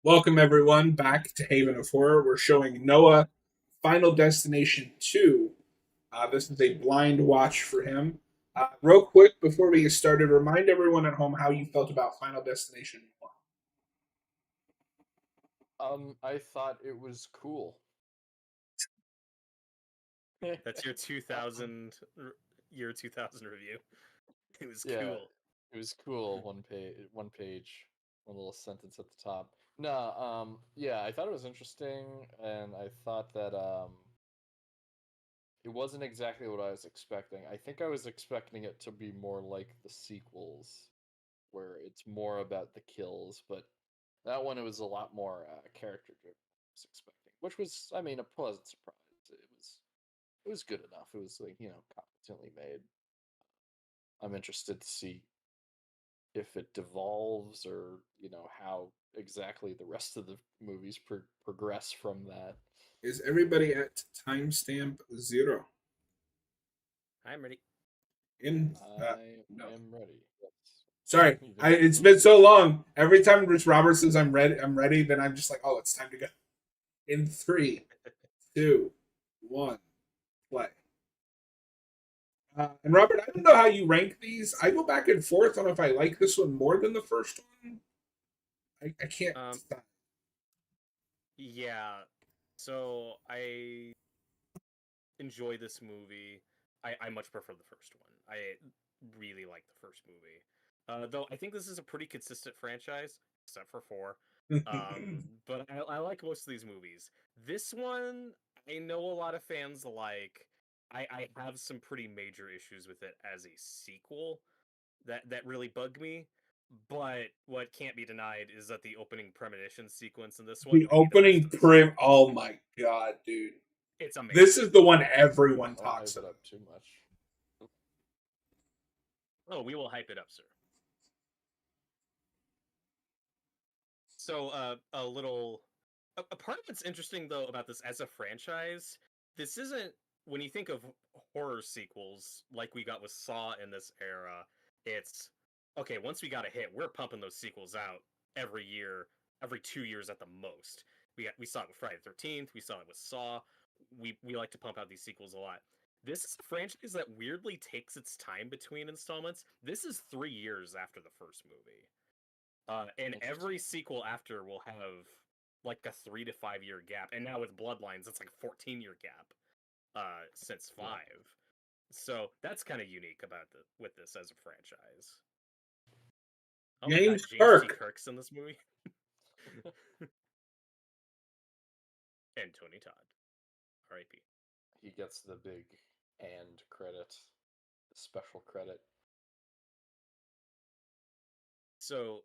Welcome, everyone, back to Haven of Horror. We're showing Noah Final Destination 2. This is a blind watch for him. Real quick, before we get started, remind everyone at home how you felt about Final Destination 1. I thought it was cool. That's your 2000 review. It was Yeah, cool. it was cool. One page, one little sentence at the top. No, yeah, I thought it was interesting, and I thought that it wasn't exactly what I was expecting. I think I was expecting it to be more like the sequels, where it's more about the kills, but that one it was a lot more character driven. I was expecting, which was, I mean, a pleasant surprise. It was good enough. It was like competently made. I'm interested to see if it devolves or how exactly the rest of the movies progress from that. Is everybody at timestamp 0? I'm ready. In I no, am ready. sorry, Even though it's been so long. Every time Rich Roberts says I'm ready, then I'm just like, oh, it's time to go. In three, two, one, play. And Robert, I don't know how you rank these. I go back and forth on if I like this one more than the first one. I can't Um, decide. yeah. So I enjoy this movie. I much prefer the first one. I really like the first movie. Though I think this is a pretty consistent franchise, except for four. But I like most of these movies. This one, I know a lot of fans like. I have some pretty major issues with it as a sequel that really bug me. But what can't be denied is that the opening premonition sequence in this one The made the rest opening of the series. oh my god, dude. It's This amazing. is the one everyone don't talks hype it about. up too much. Oh, we will hype it up, sir. So, a little. A part of what's interesting though about this as a franchise, this isn't when you think of horror sequels like we got with Saw in this era. It's okay. Once we got a hit, we're pumping those sequels out every year, every 2 years at the most. We saw it with Friday the 13th. We saw it with Saw. We like to pump out these sequels a lot. This is a franchise that weirdly takes its time between installments. This is 3 years after the first movie. And every Interesting. sequel after will have like a 3 to 5 year gap, and now with Bloodlines, it's like a 14-year gap since Yeah. five. So that's kind of unique about with this as a franchise. Oh my God, James James T. Kirk. Kirk's in this movie, and Tony Todd, R.I.P. He gets the big and credit, the special credit. So,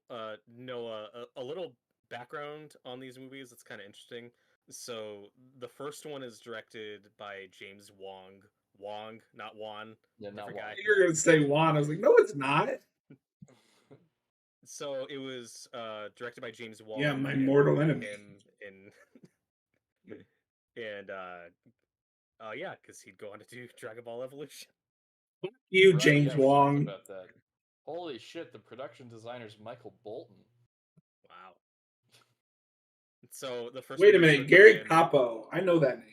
Noah, a little background on these movies that's kind of interesting. So, the first one is directed by James Wong. Wong, not Wan. Yeah, not Different one. guy. You're gonna say Juan. I was like, no, it's not. So it was directed by James Yeah, Wong, my and we mortal met enemy. him in and yeah, because he'd go on to do Dragon Ball Evolution. You, Right? James Yeah, we talked Wong. about that. Holy shit! The production designer's Michael Bolton. Wow. So the first Wait a movie was minute, written by Gary him. Capo. I know that name.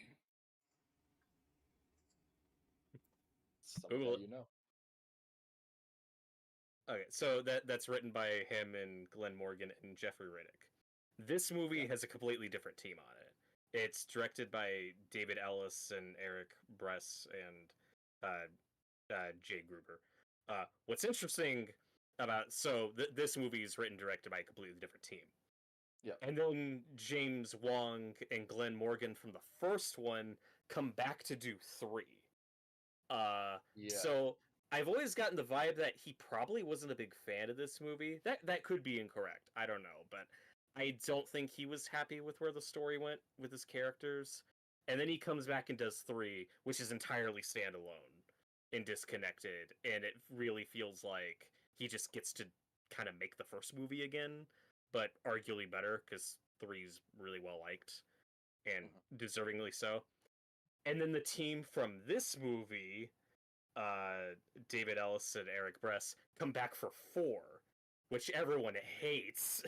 Some guy Google it. you know. Okay, so that's written by him and Glenn Morgan and Jeffrey Riddick. This movie Yeah. has a completely different team on it. It's directed by David Ellis and Eric Bress and Jay Gruber. What's interesting about this movie is written and directed by a completely different team, Yeah. and then James Wong and Glenn Morgan from the first one come back to do three. Yeah. So I've always gotten the vibe that he probably wasn't a big fan of this movie. That could be incorrect. I don't know, but I don't think he was happy with where the story went with his characters. And then he comes back and does three, which is entirely standalone and disconnected, and it really feels like he just gets to kind of make the first movie again, but arguably better because three's really well liked and Mhm. deservingly so. And then the team from this movie, uh, David Ellis and Eric Bress, come back for four, which everyone hates.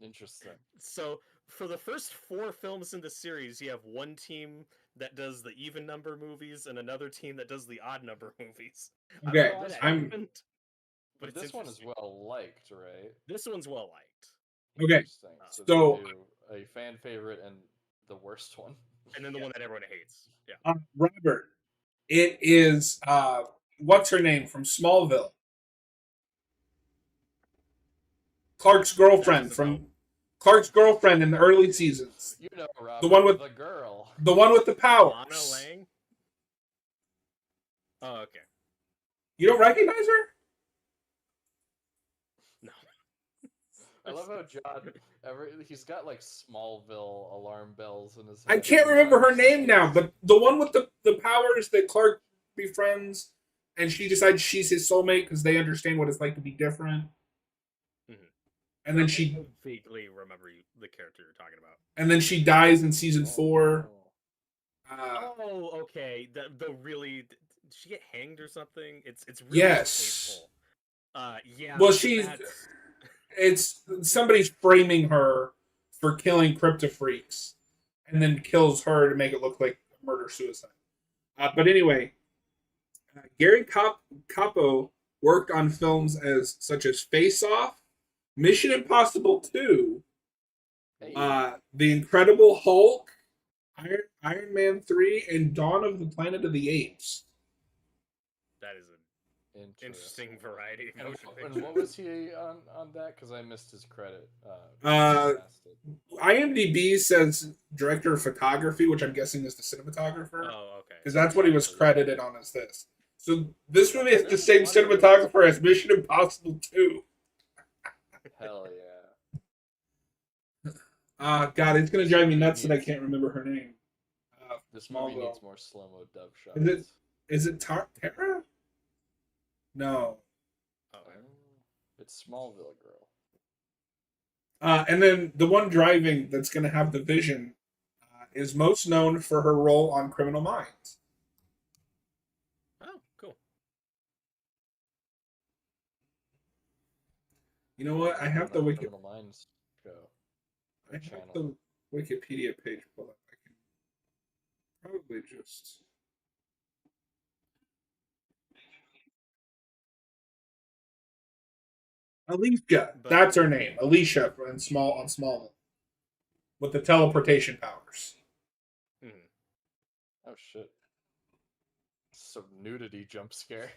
Interesting. So for the first 4 films in the series, you have one team that does the even number movies and another team that does the odd number movies. Okay, I don't know what I'm happened, but But it's this one is interesting. well liked, right? This one's well liked. okay. Interesting. So So they do a fan favorite and the worst one. And then the one that everyone hates. Yeah. Robert, it is what's her name from Smallville? Clark's girlfriend from Clark's girlfriend in the early seasons. You know, Robert, The one with the girl. the one with the powers. Lana Lang? Oh, okay. You don't recognize her? No. I love how John. He's got like Smallville alarm bells in his I head. can't remember her name Series. now, but the one with the powers that Clark befriends, and she decides she's his soulmate because they understand what it's like to be different. Mhm. And then I vaguely remember the character you're talking about. and then she dies in season 4. Oh, okay. The really did she get hanged or something? It's really Yes. distasteful. Yeah. Well, it's somebody's framing her for killing crypto freaks, and then kills her to make it look like murder suicide. But anyway, Gary Capo worked on films such as Face Off, Mission Impossible 2, Hey, The Incredible Hulk, Iron Man 3, and Dawn of the Planet of the Apes. That is an interesting variety of motion And pictures. what was he on that? Because I missed his credit. IMDb says director of photography, which I'm guessing is the cinematographer, Oh, okay. because that's what he was credited on as this. So this movie has the same cinematographer as Mission Impossible 2. Hell yeah. God, it's gonna drive me nuts that I can't remember her name. This movie Smallville. needs more slow-mo dub shots. Is it Tara? No. Oh, It's Smallville girl. And then the one driving that's gonna have the vision is most known for her role on Criminal Minds. oh, cool. You know what? I have the Criminal Minds show. I have the Wikipedia page pulled up. I can probably just. Alicia, that's her name. Alicia on Smallville, with the teleportation powers. Oh shit! Some nudity jump scare.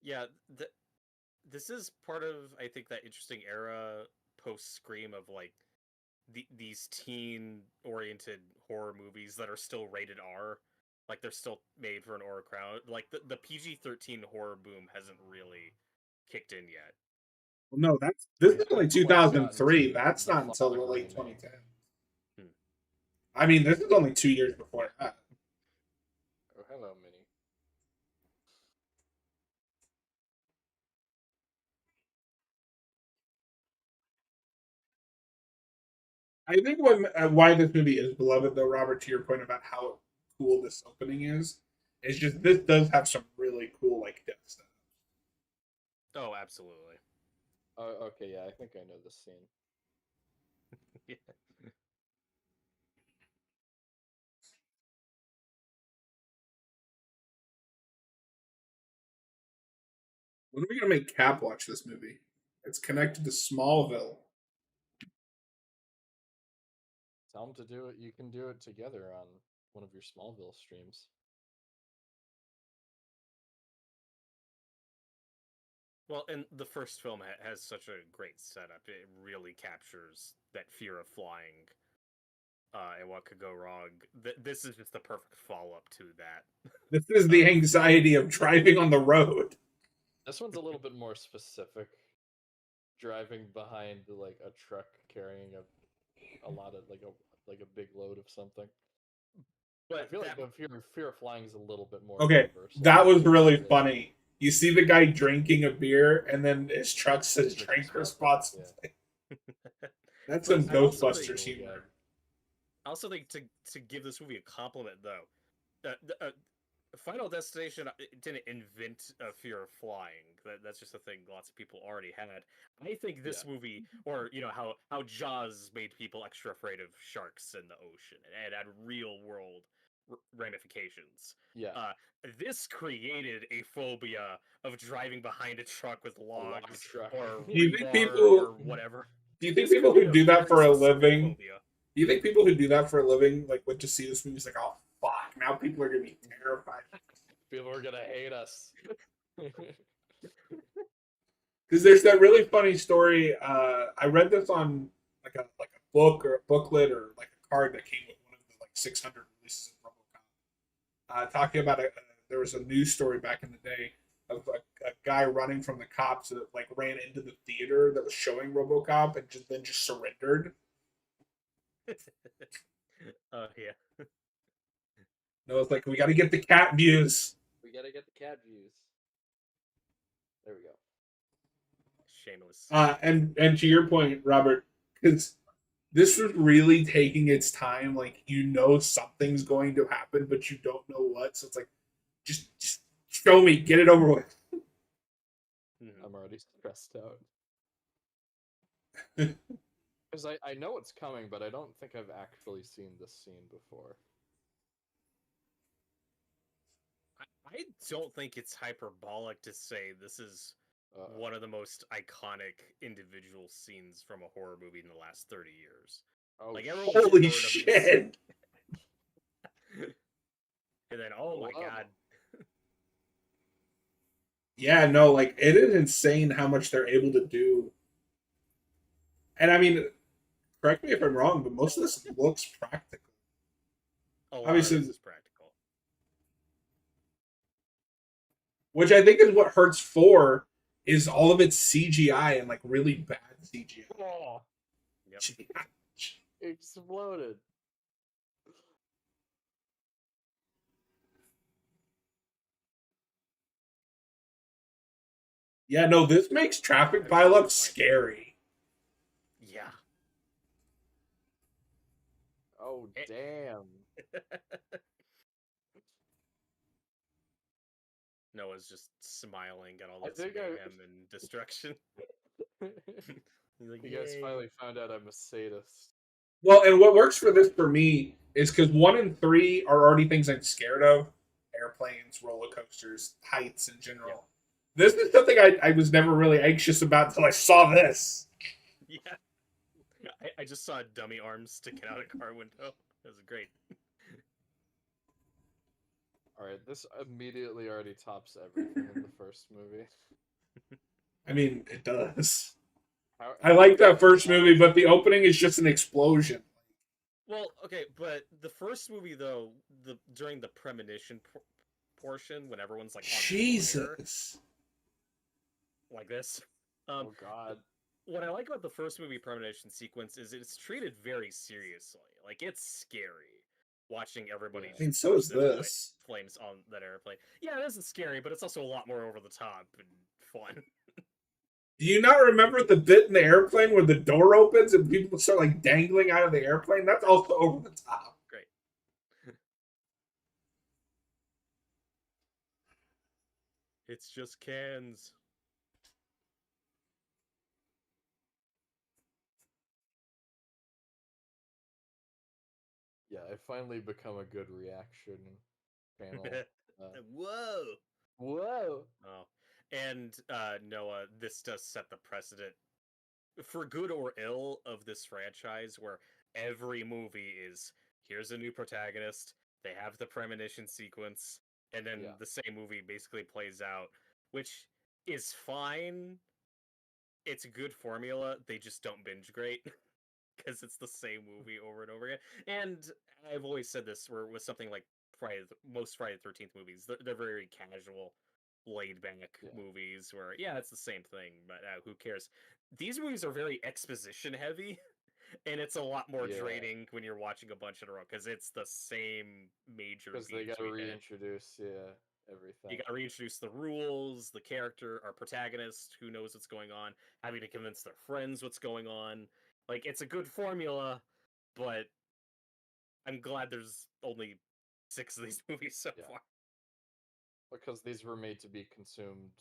Yeah, this is part of I think that interesting era post Scream of like these teen oriented horror movies that are still rated R. Like they're still made for an horror crowd. Like the PG-13 horror boom hasn't really kicked in yet. Well, no, this is only 2003. That's not until the late 2010. I mean, this is only 2 years before that. Oh, hello, Minnie. I think why this movie is beloved, though, Robert, to your point about how cool this opening is just this does have some really cool like death stuff. Oh, absolutely. Oh, okay, yeah, I think I know this scene. Yeah. When are we gonna make Cap watch this movie? It's connected to Smallville. Tell him to do it. You can do it together on one of your Smallville streams. Well, and the first film has such a great setup. It really captures that fear of flying and what could go wrong. This is just the perfect follow-up to that. This is the anxiety of driving on the road. This one's a little bit more specific. Driving behind like a truck carrying a lot of like a big load of something. But I feel like the fear of flying is a little bit more universal. That was really funny. You see the guy drinking a beer, and then his truck says "drink responsibly." That's some Ghostbusters humor. I also think to give this movie a compliment, though, Final Destination didn't invent a fear of flying. That's just a thing lots of people already had. I think this movie, or how Jaws made people extra afraid of sharks in the ocean and had real world ramifications. Yeah. This created a phobia of driving behind a truck with log logs truck. or Do you think rebar people? or whatever. Do you think This people created who a do that very for a specific living? phobia. Do you think people who do that for a living, like, would just see this movie, is like, oh fuck, now people are gonna be terrified People are gonna hate us. because there's that really funny story. I read this on like a book or a booklet or like a card that came with one of the like 600 releases of RoboCop. Talking about there was a news story back in the day of a guy running from the cops that like ran into the theater that was showing RoboCop and just surrendered. Oh yeah. And I was like, we got to get the cat views. We gotta get the cat views. There we go. Shameless. And to your point, Robert, because this was really taking its time. Like something's going to happen, but you don't know what. So it's like, just show me, get it over with. I'm already stressed out. Because I know it's coming, but I don't think I've actually seen this scene before. I don't think it's hyperbolic to say this is one of the most iconic individual scenes from a horror movie in the last 30 years. Oh, Like everyone's Holy heard of this. shit! And then, oh my god. Yeah, no, like it is insane how much they're able to do. And I mean, correct me if I'm wrong, but most of this looks practical. A lot Obviously, of this is practical. Which I think is what hurts 4 is all of its CGI and like really bad CGI. Oh, Yep. exploded. Yeah, no, this makes traffic pileup scary. Yeah. Oh, damn. Noah's just smiling at all I this think mayhem and destruction. He's like, You guys "Yay." finally found out I'm a sadist. Well, and what works for this for me is because 1 and 3 are already things I'm scared of: airplanes, roller coasters, heights in general. Yeah. This is something I was never really anxious about until I saw this. Yeah. I just saw dummy arms sticking out a car window. That was great. Alright, this immediately already tops everything in the first movie. I mean, it does. How I like that first movie, but the opening is just an explosion. Well, okay, but the first movie though, during the premonition portion, when everyone's like on Jesus. fire, like this. Oh god. What I like about the first movie premonition sequence is it's treated very seriously. Like it's scary watching everybody. I mean, so is burst into this. flames on that airplane. Yeah, this is scary, but it's also a lot more over the top and fun. Do you not remember the bit in the airplane where the door opens and people start like dangling out of the airplane? That's also over the top. Great. It's just cans. Yeah, I finally become a good reaction channel. Whoa. Whoa! Oh. And Noah, this does set the precedent for good or ill of this franchise where every movie is here's a new protagonist, they have the premonition sequence, and then the same movie basically plays out, which is fine. It's a good formula, they just don't binge great because it's the same movie over and over again. And I've always said this with something like most Friday the 13th movies, they're very casual, laid back movies where it's the same thing, but who cares. These movies are very exposition heavy, and it's a lot more draining when you're watching a bunch in a row because it's the same major beats. Because they gotta reintroduce everything. You gotta reintroduce the rules, the character, our protagonist who knows what's going on, having to convince their friends what's going on. Like, it's a good formula, but I'm glad there's only 6 of these movies so Yeah. far. Because these were made to be consumed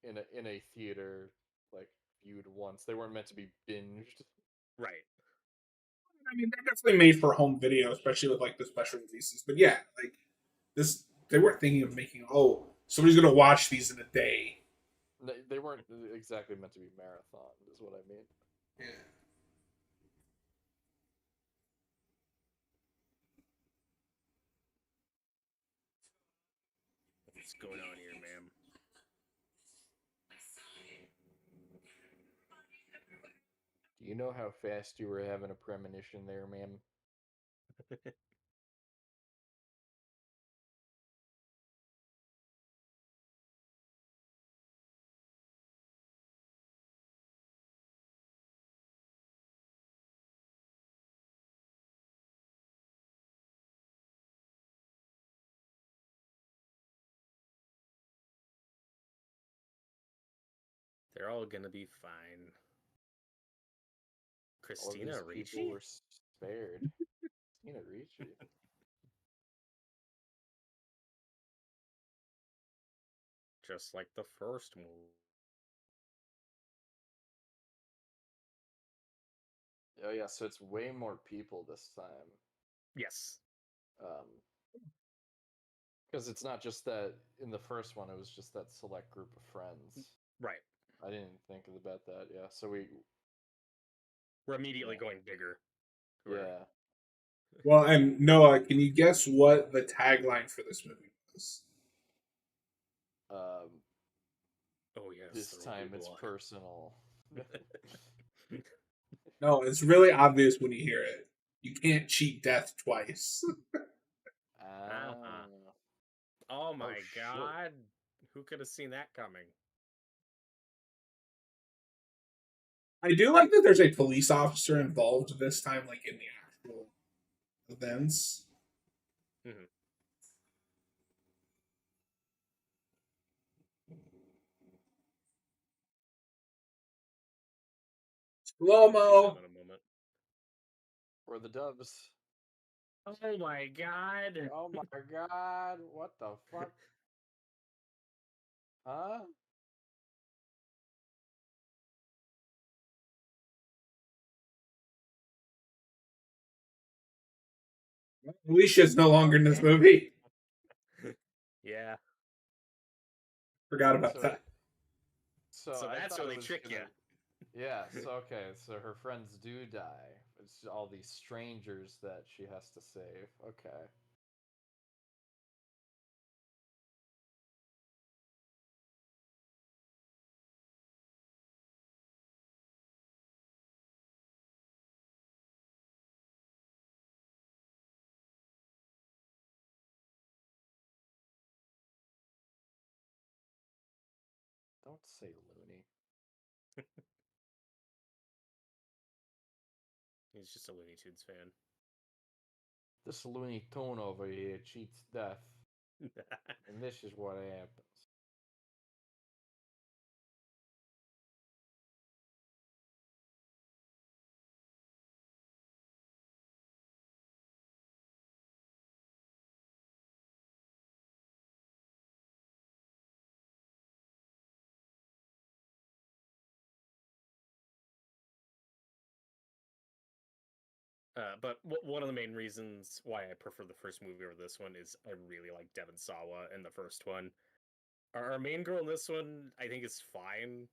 in a theater, like viewed once. They weren't meant to be binged. Right. I mean, they're definitely made for home video, especially with like the special releases. But yeah, like this, they weren't thinking of making. Oh, somebody's gonna watch these in a day. They weren't exactly meant to be marathon, is what I mean. Yeah. What's going on here, ma'am? Do you know how fast you were having a premonition there, ma'am? They're all gonna be fine. All of Christina these people Ricci? were spared. Christina Ricci. Just like the first movie. Oh yeah, so it's way more people this time. Yes. Because it's not just that in the first one, it was just that select group of friends. Right. I didn't think about that. Yeah, so We're immediately going bigger. yeah. Well, and Noah, can you guess what the tagline for this movie was? Um, Oh yes. this there will be time it's blood. personal. No, it's really obvious when you hear it. You can't cheat death twice. Ah. Oh my shit. god. Who could have seen that coming? I do like that there's a police officer involved this time, like in the actual events. Mhm. Slow She's mo. having a moment. Where the doves. Oh my god. Oh my god, what the fuck? Huh? Alicia's no longer in this movie. Yeah. Forgot about So, that. so So I that's thought where it they was trick gonna. you. Yeah, so okay, so her friends do die. It's all these strangers that she has to save. Okay. Don't say loony. He's just a Looney Tunes fan. This Looney Tune over here cheats death, and this is what happens. But one of the main reasons why I prefer the first movie over this one is I really like Devon Sawa in the first one. Our main girl in this one, I think, is fine.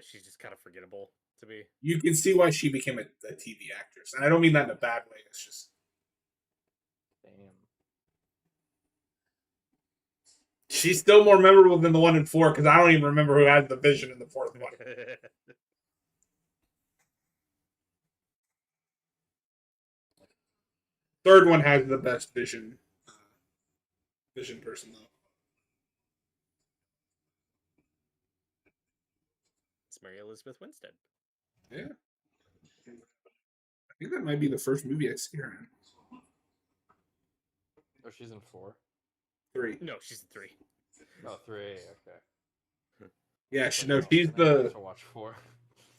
She's just kind of forgettable to me. You can see why she became a TV actress, and I don't mean that in a bad way. It's just Damn. she's still more memorable than the one in 4 because I don't even remember who had the vision in the fourth one. Third one has the best vision person though. It's Mary Elizabeth Winstead. Yeah, I think that might be the first movie I see her in. Oh, she's in 4? 3. No, she's in 3. Oh, 3. Okay. Yeah, It's she, like, no, oh, then I have to watch 4.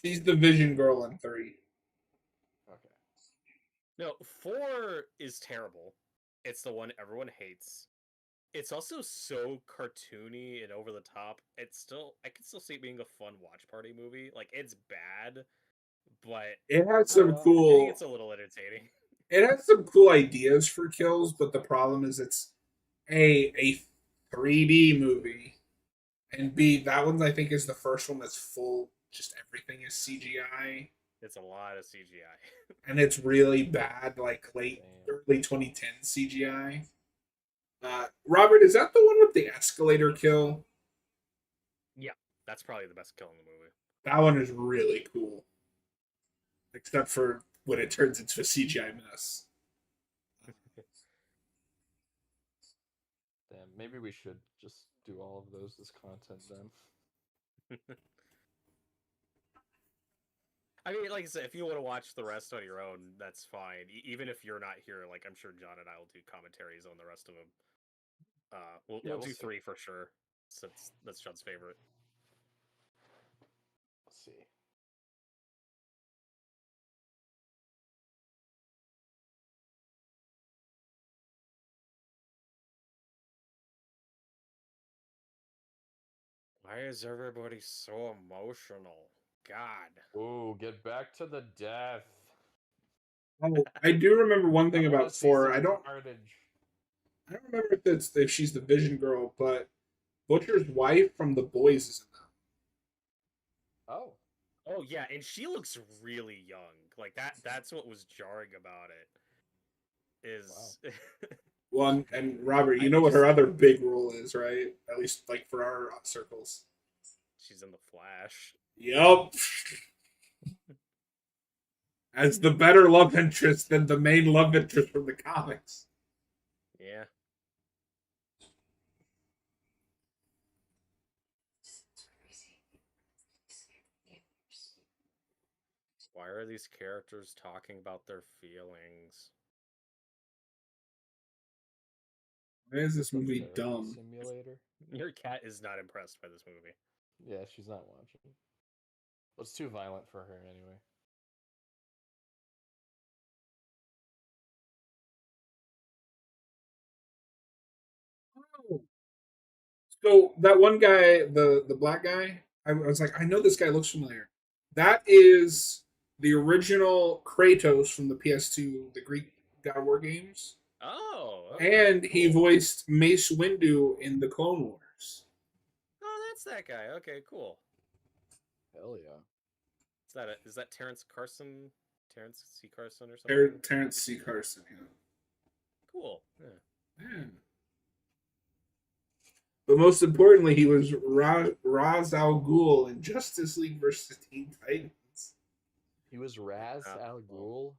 she's the vision girl in 3. Okay. No, 4 is terrible. It's the one everyone hates. It's also so cartoony and over the top. I can still see it being a fun watch party movie. Like it's bad, but It has I don't some know. I think cool. it's a little entertaining. It has some cool ideas for kills, but the problem is it's a 3D movie, and B, that one I think is the first one that's full. Just everything is CGI, It's a lot of CGI. and it's really bad, like late Damn. early 2010 CGI. Robert, is that the one with the escalator kill? Yeah, that's probably the best kill in the movie. That one is really cool, except for when it turns into a CGI mess. Damn, maybe we should just do all of those as content then. I mean, like I said, if you want to watch the rest on your own, that's fine. Even if you're not here, like I'm sure John and I will do commentaries on the rest of them. Yeah, We'll we'll do see. 3 for sure, since that's John's favorite. Let's see. Why is everybody so emotional? God. Ooh, get back to the death. Oh, I do remember one thing I want about to see 4. some I don't. carnage. I don't remember if she's the Vision Girl, but Butcher's wife from The Boys is in that. Oh, Oh yeah, and she looks really young. Like that's what was jarring about it. Is Well, and Robert, you I know what her just other big role is, right? At least like for our circles. she's in the Flash. Yup. As the better love interest than the main love interest from the comics. Yeah. Why are these characters talking about their feelings? Why is this the movie therapy dumb? simulator. Your cat is not impressed by this movie. Yeah, she's not watching. Well, it's too violent for her anyway. So that one guy, the black guy, I was like, I know this guy looks familiar. That is the original Kratos from the PS2, the Greek God of War games, Oh, okay. and he Cool. voiced Mace Windu in the Clone Wars. Oh, that's that guy. Okay, cool. Hell yeah. Is that Terrence Carson? Terrence C. Carson or something? Terrence C. Carson. Yeah. Cool. Yeah. Yeah. But most importantly, he was Ra's al Ghul in Justice League versus Teen Titans. He was Raz Al Ghul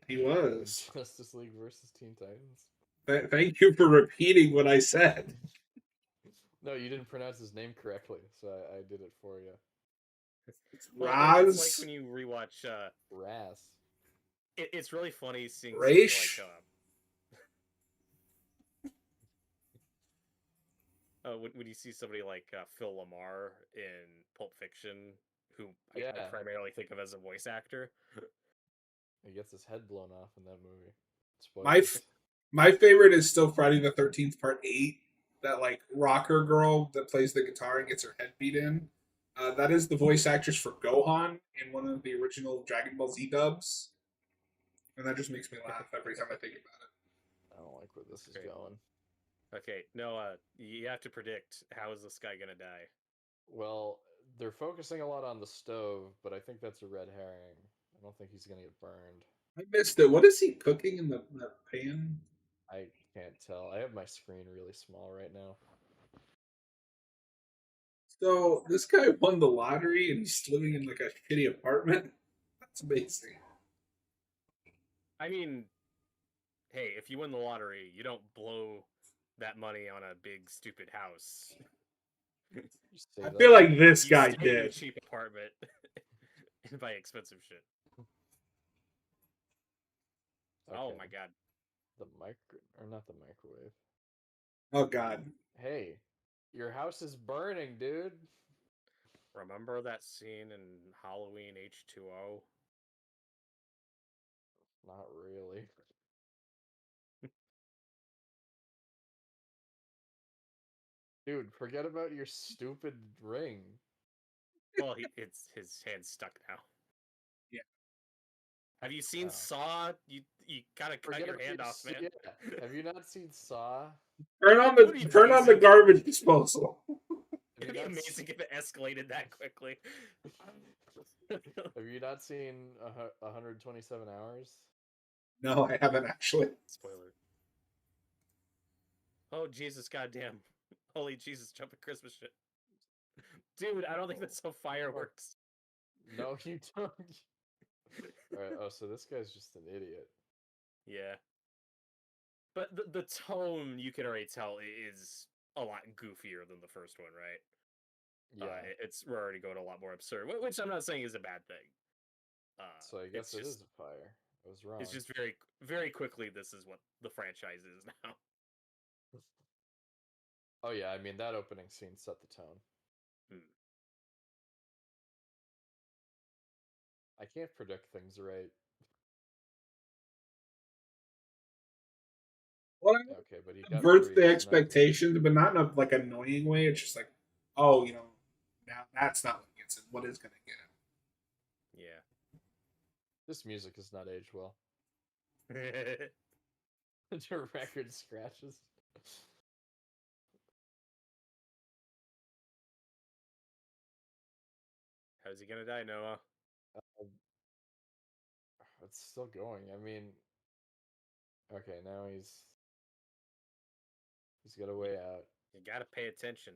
He in was. Justice League versus Teen Titans. Thank you for repeating what I said. No, you didn't pronounce his name correctly, so I did it for you. It's Well, it's like Raz when you rewatch. Raz. It's really funny seeing somebody like Raish. when you see somebody like Phil Lamar in Pulp Fiction, who I Yeah. primarily think of as a voice actor. He gets his head blown off in that movie. My Spoilers. my favorite is still Friday the 13th Part 8. That like rocker girl that plays the guitar and gets her head beat in. That is the voice actress for Gohan in one of the original Dragon Ball Z dubs, and that just makes me laugh every time I think about it. I don't like where this is Great. going. Okay, Noah, you have to predict how is this guy gonna die? Well, they're focusing a lot on the stove, but I think that's a red herring. I don't think he's gonna get burned. I missed it. What is he cooking in the pan? I can't tell. I have my screen really small right now. So this guy won the lottery and he's living in like a shitty apartment. That's amazing. I mean, hey, if you win the lottery, you don't blow that money on a big stupid house. You say I that. feel like this You guy stay in a did. cheap apartment and buy expensive shit. Oh Okay. my god. The or not the microwave. Oh God. Hey, your house is burning, dude. Remember that scene in Halloween H2O? Not really. Dude, forget about your stupid ring. Well, it's his hand's stuck now. Yeah. Have you seen Oh. Saw? You gotta cut Forget your about hand off, man. Yeah. Have you not seen Saw? Turn on Would be the amazing. garbage disposal. Have It'd you be not amazing if it escalated that quickly. Have you not seen 127 Hours? No, I haven't actually. Spoiler. Oh Jesus, goddamn! Holy Jesus, jumping Christmas shit, dude! I don't think that's how fireworks. No, you don't. Alright, oh, so this guy's just an idiot. Yeah, but the tone you can already tell is a lot goofier than the first one, right? Yeah. We're already going a lot more absurd, which I'm not saying is a bad thing. So I guess It's it just is a fire. I was wrong. it's just very quickly this is what the franchise is now. Oh yeah, I mean that opening scene set the tone. Hmm. I can't predict things right. Well, Okay, but he it got subverts free, the so now expectations, but not in a like annoying way. It's just like, oh, now that's not what gets him. What is going to get him? Yeah. this music has not aged well. Your record scratches. How's he gonna die, Noah? Um, it's still going. I mean, okay, now he's got a way out. You gotta pay attention.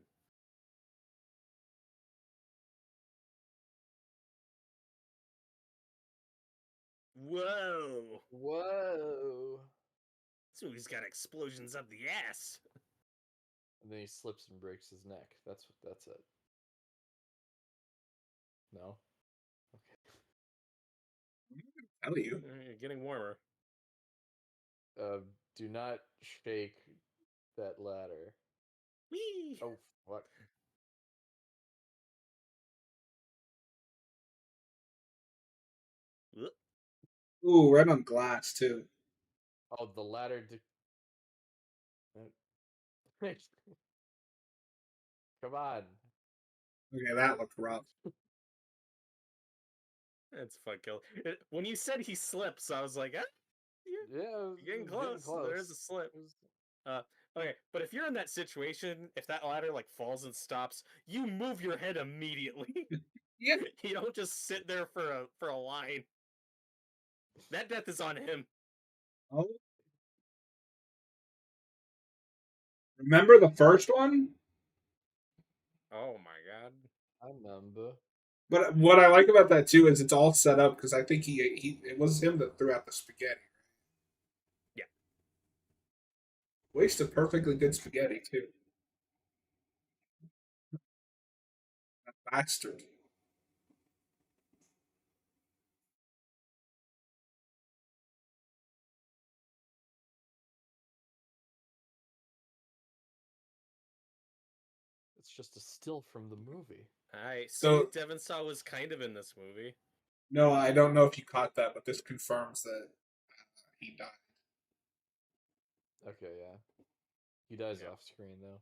Whoa! Whoa! This movie's got explosions up the ass. And then he slips and breaks his neck. That's it. No. Tell you. You're getting warmer. Do not shake that ladder. Whee! Oh, fuck. Ooh, right on glass too. Oh, the ladder. Come on. Okay, that looked rough. That's fun kill. When you said he slips, I was like, ah, Yeah, you're getting it was getting close. There is a close. slip. It was- Uh, okay, but if you're in that situation, if that ladder like falls and stops, you move your head immediately. Yeah. You don't just sit there for a line. That death is on him. Oh, remember the first one? Oh my god. I remember. But what I like about that too is it's all set up because I think he it was him that threw out the spaghetti. Yeah. Wasted perfectly good spaghetti too. That bastard. It's just a still from the movie. I see. So Devon Saw was kind of in this movie. no, I don't know if you caught that, but this confirms that he died. Okay, yeah. He dies Yeah. off screen though.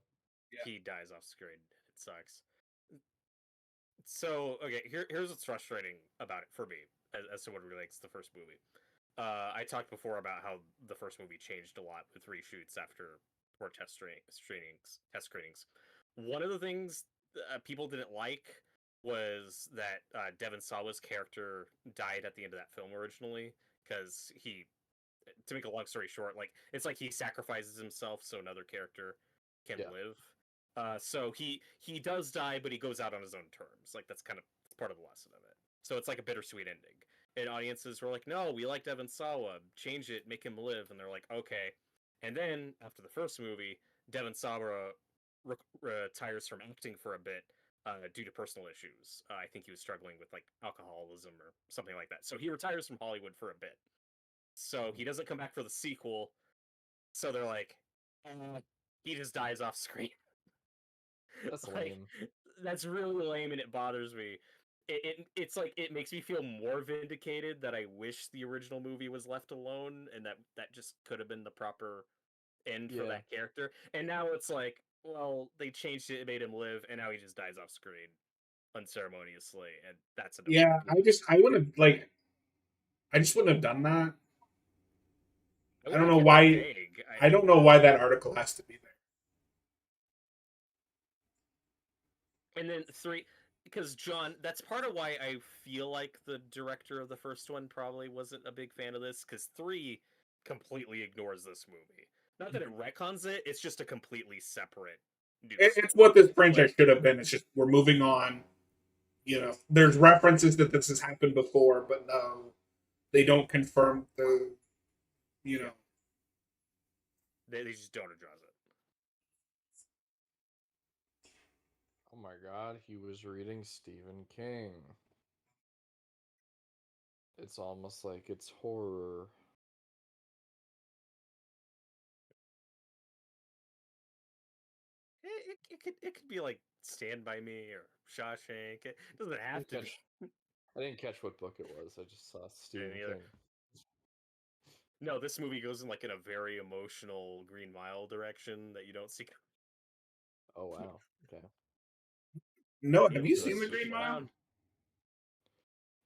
Yeah. He dies off screen. It sucks. So okay, here's what's frustrating about it for me as to what relates to the first movie. I talked before about how the first movie changed a lot with reshoots after poor test screenings. One of the things people didn't like was that Devon Sawa's character died at the end of that film originally because he, to make a long story short, like it's like he sacrifices himself so another character can Yeah. live. So he does die, but he goes out on his own terms. Like that's kind of part of the lesson of it. So it's like a bittersweet ending. And audiences were like, "No, we like Devon Sawa. Change it, make him live." And they're like, "Okay." And then after the first movie, Devon Sawa retires from acting for a bit due to personal issues. I think he was struggling with like alcoholism or something like that. So he retires from Hollywood for a bit. So he doesn't come back for the sequel. So they're like, he just dies off screen. That's Like lame. that's really lame and it bothers me. it's like it makes me feel more vindicated that I wish the original movie was left alone, and that just could have been the proper end for Yeah. that character. And now it's like, well, they changed it, made him live, and now he just dies off screen unceremoniously, and that's annoying. Yeah, I wouldn't like. I just wouldn't have done that. I I would don't have know kept it why. vague. I don't know why that article has to be there. And then 3, because John, that's part of why I feel like the director of the first one probably wasn't a big fan of this, because 3 completely ignores this movie. Not that it retcons it, it's just a completely separate news It's what story. this franchise should have been. It's just we're moving on. There's references that this has happened before, but no, they don't confirm the. You know, They just don't address it. Oh my god, he was reading Stephen King. It's almost like it's horror. It could be like Stand By Me or Shawshank. It doesn't I have didn't to be. catch, I didn't catch what book it was. I just saw Stephen Either. King. No, this movie goes in like in a very emotional Green Mile direction that you don't see. Oh wow. Okay. no. Have You'll you Should I seen the seek see Green it it out? Mile? around.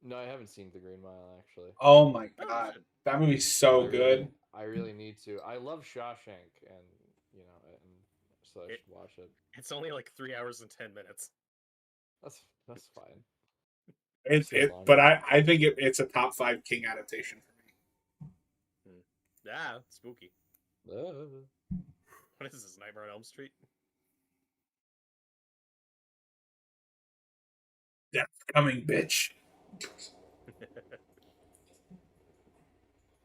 No, I haven't seen The Green Mile actually. Oh my Oh, you god, should. that movie's But so good. I really need to. I love Shawshank, and and so I It, should watch it. it's only like 3 hours and 10 minutes. That's fine. Too It long. but I think it's a top 5 King adaptation for me. Ah, spooky. Uh, What is this, Nightmare on Elm Street? Death's coming, bitch.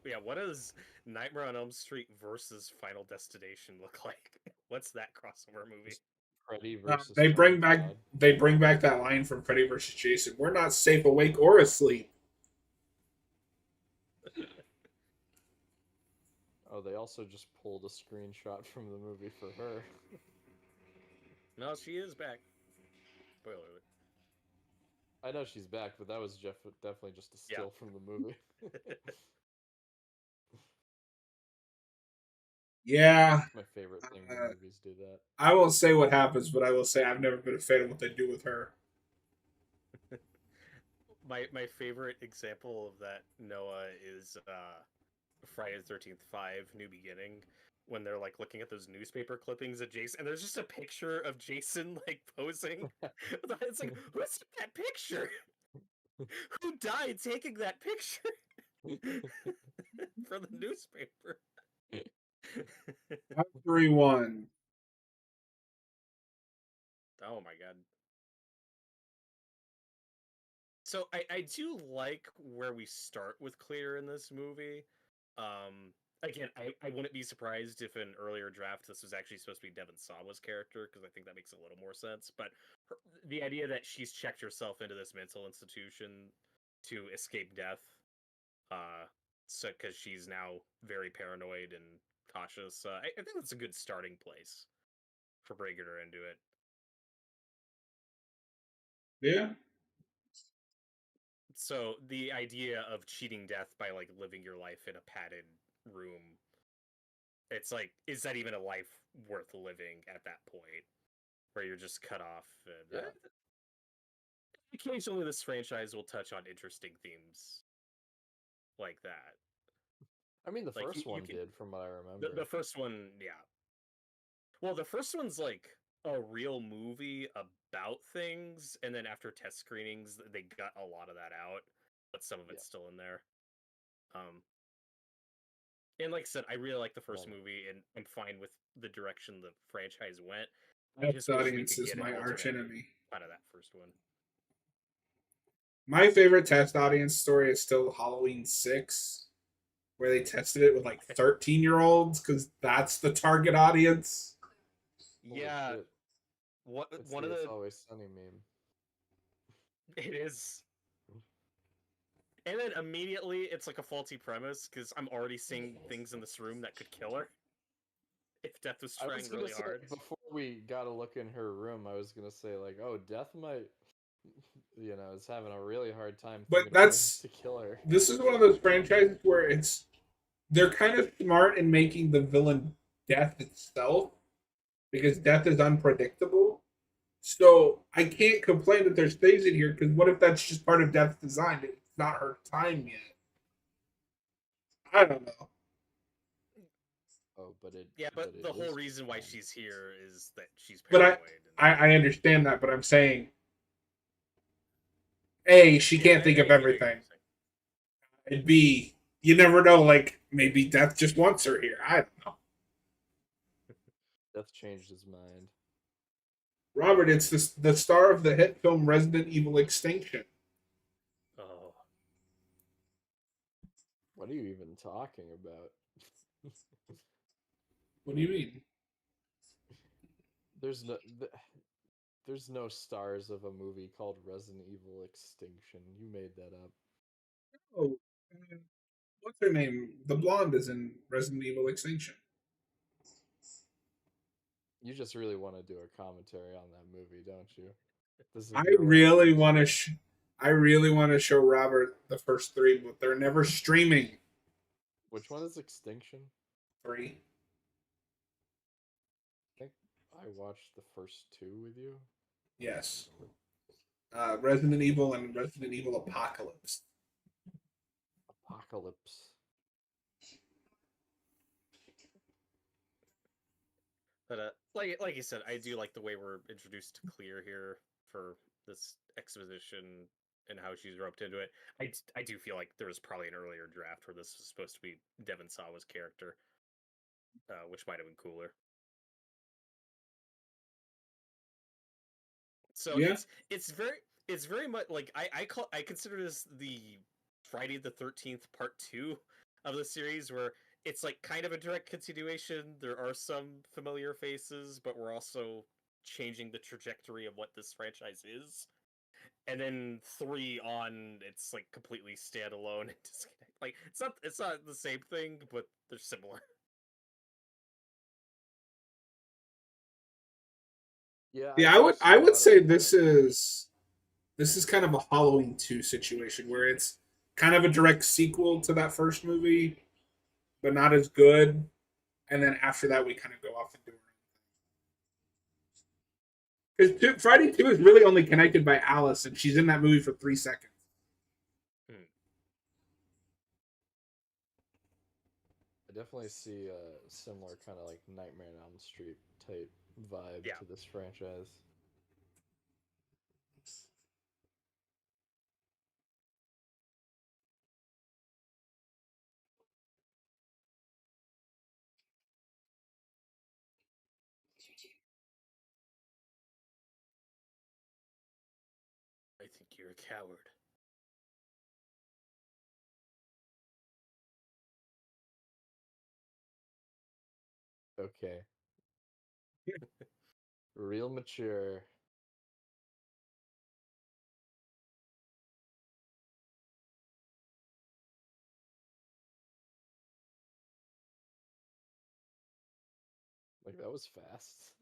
Yeah, what does Nightmare on Elm Street versus Final Destination look like? What's that crossover movie? just Freddy versus They Tony bring back Todd. they bring back that line from Freddy vs. Jason. We're not safe awake or asleep. Oh, they also just pulled a screenshot from the movie for her. No, she is back. Spoiler alert. I know she's back, but that was definitely just a still from the movie. Yeah, My favorite thing when uh, movies do that. I won't say what happens, but I will say I've never been a fan of what they do with her. My favorite example of that, Noah, is Friday the 13th 5 New Beginning, when they're like looking at those newspaper clippings of Jason, and there's just a picture of Jason like posing. It's like, who's that picture? Who died taking that picture for the newspaper? 3-1. Oh my god. So I do like where we start with Clear in this movie. Again, I wouldn't be surprised if in earlier draft this was actually supposed to be Devon Sawa's character, because I think that makes a little more sense. But the idea that she's checked herself into this mental institution to escape death, so because she's now very paranoid and cautious, I think that's a good starting place for bringing her into it. Yeah. So the idea of cheating death by like living your life in a padded room, it's like, is that even a life worth living at that point where you're just cut off? And, Yeah. occasionally this franchise will touch on interesting themes like that. I mean, the Like first you one can, did, from what I remember. the first one, yeah. Well, the first one's like a real movie about things, and then after test screenings, they got a lot of that out, but some of it's still in there. Um, And like I said, I really like the first Well, movie, and I'm fine with the direction the franchise went. I Test just wish we audience could is get an my arch alternate enemy. out of that first one. My favorite test audience story is still Halloween 6, where they tested it with like 13-year-olds because that's the target audience. holy Yeah, shit! what It's one the of It's the Always Sunny meme. it is, and then immediately it's like a faulty premise because I'm already seeing things in this room that could kill her if Death was I was trying gonna really say, hard. before we got a look in her room, I was gonna say like, oh, Death is having a really hard time But thinking of ways to kill her. this is one of those franchises where they're kind of smart in making the villain death itself because death is unpredictable. So I can't complain that there's things in here because what if that's just part of death's design? It's not her time yet. I don't know. Oh, but it. Yeah, but it the whole is reason why fun. she's here is that she's But paranoid. I understand that, but I'm saying A, she Yeah, can't think I of get what you're everything. saying. And B, you never know, like maybe death just wants her here. I don't know. Death changed his mind. Robert, it's the star of the hit film Resident Evil Extinction. Oh, What are you even talking about? What do you mean? There's no. There's no stars of a movie called Resident Evil Extinction. You made that up. Oh, what's her name? The blonde is in Resident Evil Extinction. You just really want to do a commentary on that movie, don't you? This is I your way of really doing want to. it. I really want to show Robert the first three, but they're never streaming. Which one is Extinction? Three. I think I watched the first two with you. Yes. Resident Evil and Resident Evil Apocalypse. Apocalypse. but like you said, I do like the way we're introduced to Clear here for this exposition and how she's roped into it. I do feel like there was probably an earlier draft where this was supposed to be Devon Sawa's character, which might have been cooler. So Yeah. it's very much like I consider this the Friday the 13th part 2 of the series where it's like kind of a direct continuation. There are some familiar faces, but we're also changing the trajectory of what this franchise is. And then 3 on it's like completely standalone and disconnect. Like it's not the same thing, but they're similar. Yeah, I Yeah, do see I a would lot of say similarities. this is kind of a Halloween 2 situation where it's kind of a direct sequel to that first movie, but not as good. And then after that, we kind of go off and do our own. Because Friday 2 is really only connected by Alice, and she's in that movie for 3 seconds. Hmm. I definitely see a similar kind of like Nightmare on Elm Street type vibe Yeah. to this franchise. I think you're a coward. Okay. Real mature. Like that was fast.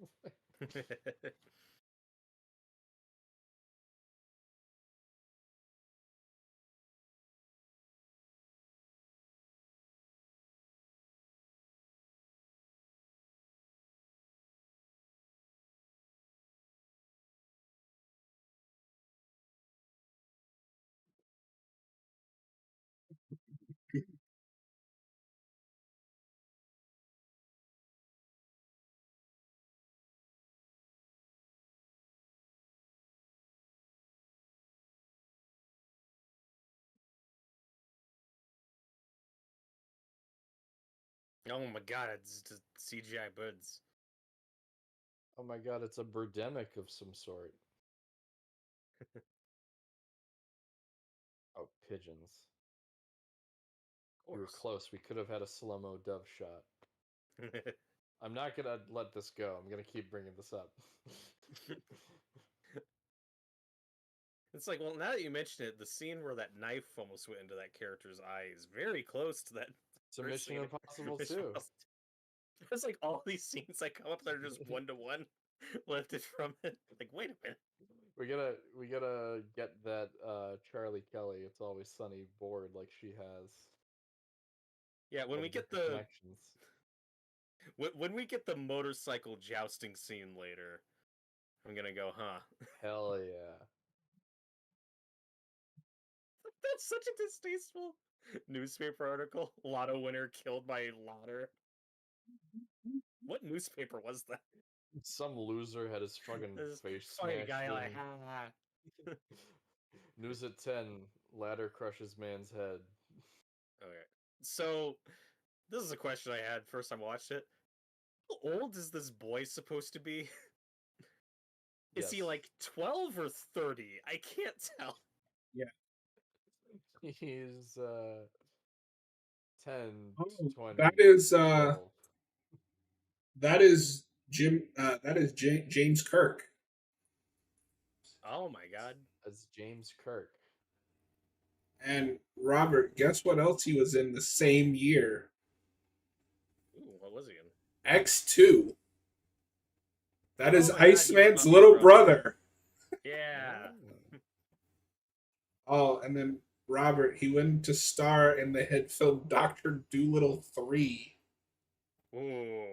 Oh my god, it's just CGI birds. Oh my god, it's a birdemic of some sort. Oh, pigeons. Of We were course. close. We could have had a slow-mo dove shot. I'm not gonna let this go. I'm gonna keep bringing this up. It's like, well, now that you mention it, the scene where that knife almost went into that character's eye is very close to that It's a first Mission scene. Impossible 2. There's like all these scenes that come up that are just one to one lifted from it. Like, wait a minute. we gotta get that Charlie Kelly. It's always sunny board like she has. Yeah, when All we the get different the connections. when we get the motorcycle jousting scene later, I'm gonna go, huh? Hell yeah. That's such a distasteful newspaper article. Lotto winner killed by ladder. What newspaper was that? Some loser had his fucking This face funny smashed guy like, in. ah. News at 10. Ladder crushes man's head. Okay. So this is a question I had first time I watched it. How old is this boy supposed to be? Is Yes. he like 12 or 30? I can't tell. He's 10, Oh, 20, that is 12. that is James Kirk. Oh my god. That's James Kirk. And Robert, guess what else he was in the same year? Ooh, what was he in? X2. That is Oh my god, he's Iceman's Puppy little Brother. brother. Yeah. Oh. Oh, and then Robert, he went to star in the hit film Doctor Dolittle 3. Ooh.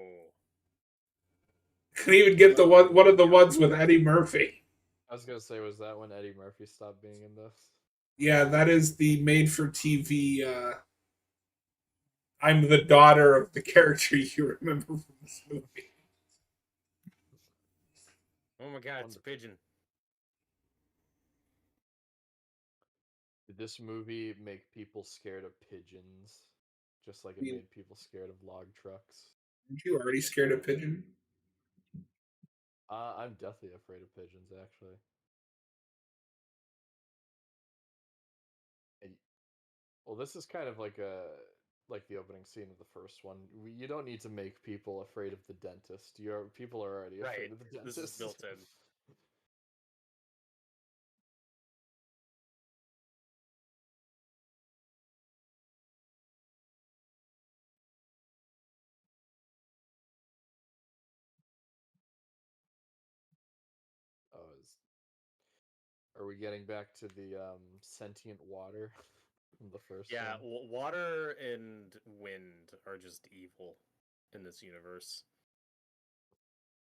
Couldn't even get the one of the ones with Eddie Murphy. I was gonna say, was that when Eddie Murphy stopped being in this? Yeah, that is the made for TV I'm the daughter of the character you remember from this movie. Oh my god, it's a Wonderful. pigeon. Did this movie make people scared of pigeons? Just like I it mean, made people scared of log trucks? aren't you already scared of pigeon? I'm deathly afraid of pigeons, actually. And- Well, this is kind of like the opening scene of the first one. You don't need to make people afraid of the dentist. People are already Right. afraid of the This is dentist. built in. Oh, are we getting back to the sentient water from the first Yeah, one? water and wind are just evil in this universe.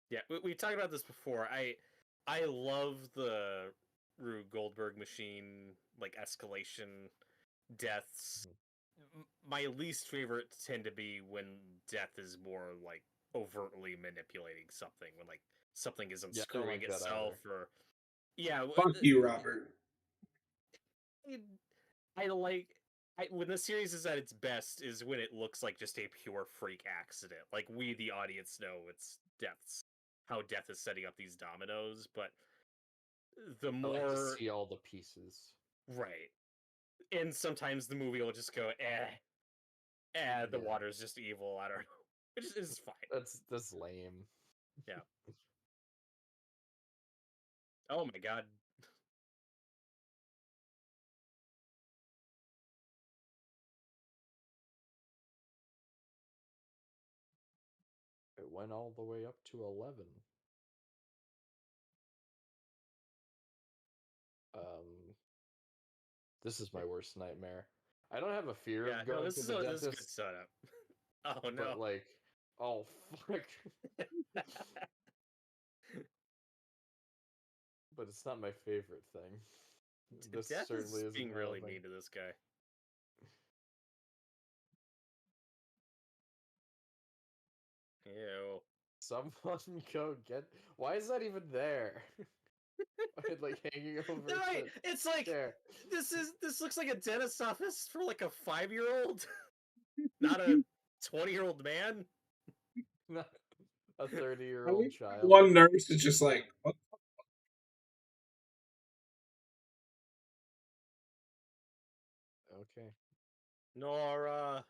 Yeah, we talked about this before. I love the Rube Goldberg machine, like escalation, deaths. Mhm. My least favorite tend to be when death is more like overtly manipulating something, when like something is Yeah, I don't unscrewing like that itself, either. or yeah. Fuck you, Robert. I like when the series is at its best is when it looks like just a pure freak accident. Like we, the audience, know it's death's how death is setting up these dominoes, but the I like to more see all the pieces. right, and sometimes the movie will just go, the Yeah, water's just evil. I don't know, which is fine. that's lame. Yeah. Oh my god. It went all the way up to 11. Um, this is my worst nightmare. I don't have a fear Yeah. of No, going to the this is a good dentist, setup. Oh no. but like, oh fuck. But it's not my favorite thing. This Death certainly is isn't being one of really my. mean to this guy. Ew. Someone go get. Why is that even there? Like hanging over Right. the It's like chair. this looks like a dentist office for like a 5-year-old, not a 20-year-old man. Not a I 30-year-old think child. one nurse is just like, what? Okay. Nora.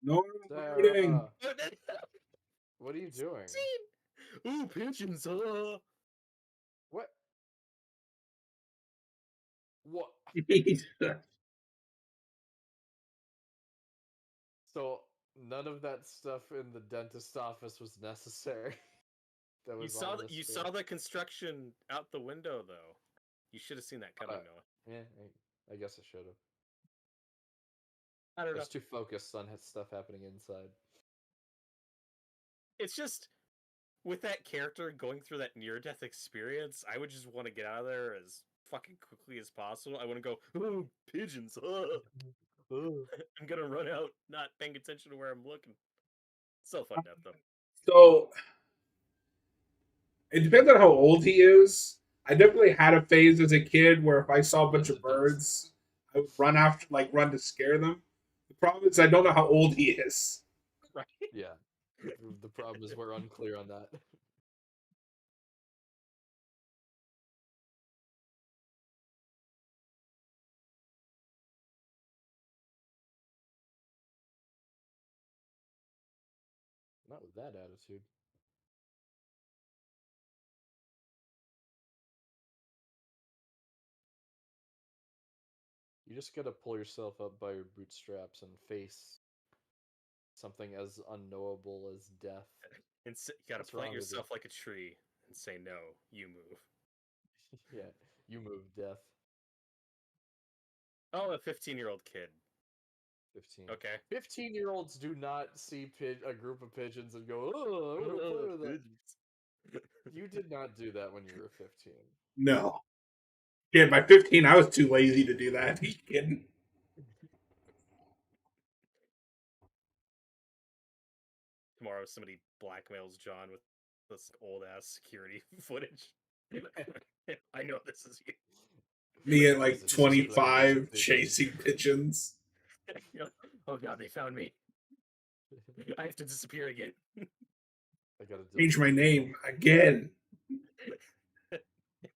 No hurting. Sarah, what are you doing? Scene. Ooh, pigeons. What? What? So none of that stuff in the dentist office was necessary. that You was saw on this you film. saw the construction out the window though. You should have seen that coming, Noah. Yeah, I guess I should have. I I don't know. was too focused on stuff happening inside. It's just with that character going through that near-death experience, I would just want to get out of there as fucking quickly as possible. I want to go, oh, pigeons. I'm gonna run out, not paying attention to where I'm looking. So fun death though. So it depends on how old he is. I definitely had a phase as a kid where if I saw a bunch Yes, of it does. birds, I would run after, like run to scare them. The problem is I don't know how old he is. Right? Yeah. The problem is we're unclear on that. Not with that attitude. You just gotta pull yourself up by your bootstraps and face something as unknowable as death. And you gotta What's plant wrong with you? yourself like a tree and say, no, you move. Yeah, you move death. Oh, a 15-year-old kid. 15. Okay. 15-year-olds do not see a group of pigeons and go, oh, I want to play with that. You did not do that when you were 15. No. Yeah, by 15, I was too lazy to do that. Are you kidding? Tomorrow, somebody blackmails John with this old ass security footage. I know this is you. Me at What is like it? It's just like a bunch of 25 pigeons. chasing pigeons. Oh god, they found me. I have to disappear again. I gotta Change my delete. name again.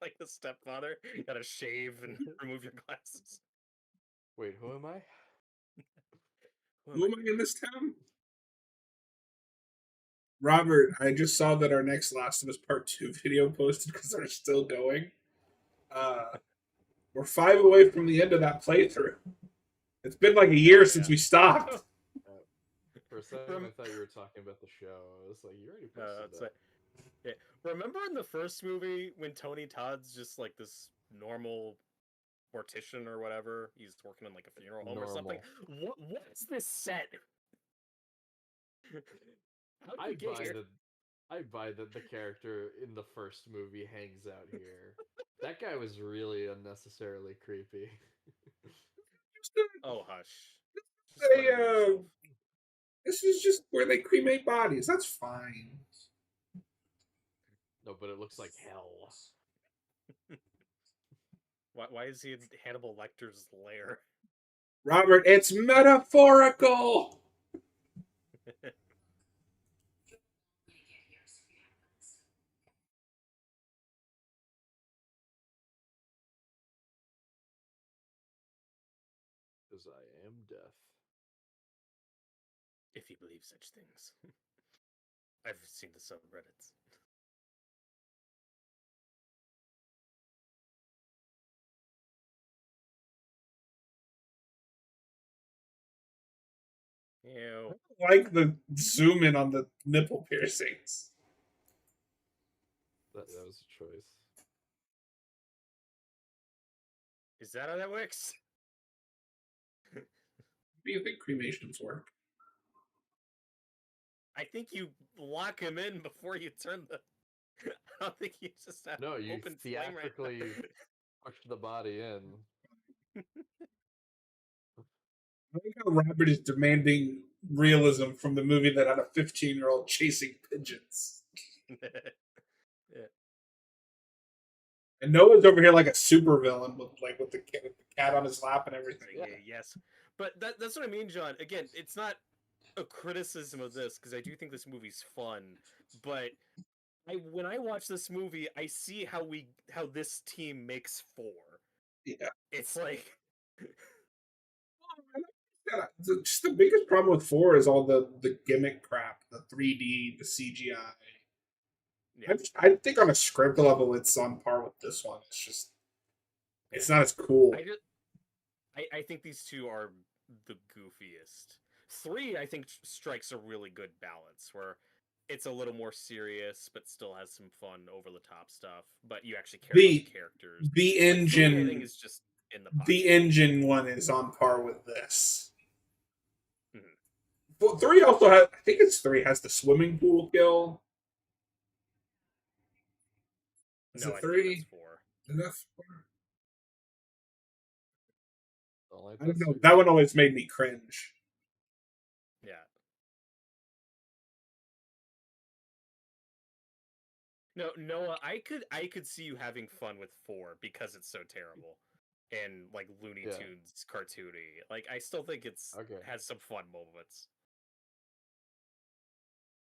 Like the stepfather, you gotta shave and remove your glasses. Wait, who am I? Who am I in this town? Robert, I just saw that our next Last of Us Part 2 video posted because they're still going. Uh, we're 5 away from the end of that playthrough. It's been like a year Hell since yeah. we stopped. For a second, I thought you were talking about the show. I was like, you already posted It's that. like, yeah. Remember in the first movie when Tony Todd's just like this normal mortician or whatever? He's working in like a funeral home or something. What's this set? How did you get here? I buy that the character in the first movie hangs out here. That guy was really unnecessarily creepy. Oh hush. Just let him be They, himself. this is just where they cremate bodies. That's fine. No, but it looks like hell. Why is he in Hannibal Lecter's lair? Robert, it's metaphorical. Because I am death. If you believe such things. I've seen the subreddits. Ew. I like the zoom in on the nipple piercings. That was a choice. Is that how that works? Do you think cremations work? I think you lock him in before you turn the. I don't think you just have No, you open flame right theatrically now. push the body in. I think how Robert is demanding realism from the movie that had a 15-year-old chasing pigeons. Yeah. And Noah's over here like a supervillain with the cat on his lap and everything. Yeah, yes. But that's what I mean, John. Again, it's not a criticism of this because I do think this movie's fun, but when I watch this movie, I see how this team makes four. Yeah. It's like Yeah, just the biggest problem with 4 is all the gimmick crap, the 3D, the CGI. yeah, I think on a script level, it's on par with this one. It's just it's not as cool. I think these two are the goofiest. 3, I think, strikes a really good balance where it's a little more serious, but still has some fun, over the top stuff. But you actually care about the The characters. the Like Fumi, I think engine is just in the the pocket. engine one is on par with this. Mhm. Well, three also has. I think it's three has the swimming pool kill. Is No, it I think that's three? four. Is that four? Don't like I don't that know. That one cigarette. always made me cringe. Yeah. No, Noah, I could see you having fun with four because it's so terrible and like Looney Yeah. Tunes cartoony. Like I still think it's Okay. has some fun moments.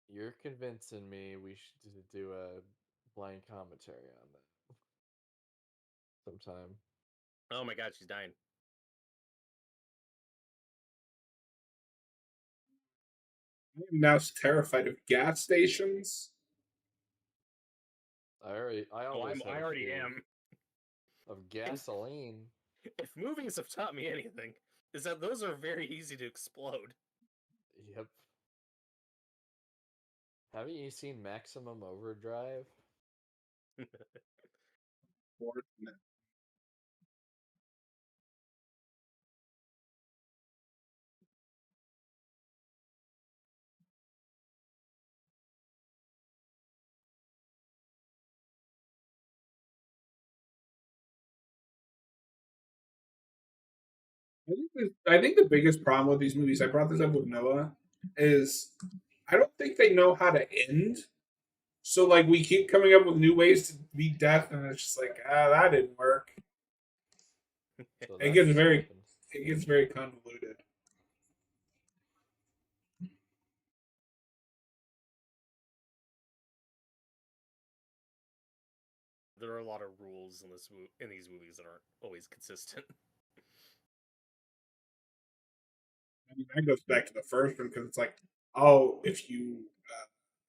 You're convincing me we should do a blind commentary on that sometime. Oh my god, she's dying. I'm now terrified of gas stations. I Oh, always had I a already fear am. of gasoline. If movies have taught me anything, is that those are very easy to explode. Yep. Haven't you seen Maximum Overdrive? I think the biggest problem with these movies, I brought this up with Noah, is I don't think they know how to end. So like we keep coming up with new ways to beat death, and it's just like that didn't work. So It that gets just very happened. it gets very convoluted. There are a lot of rules in in these movies that aren't always consistent. I mean, that goes back to the first one because it's like, oh, if you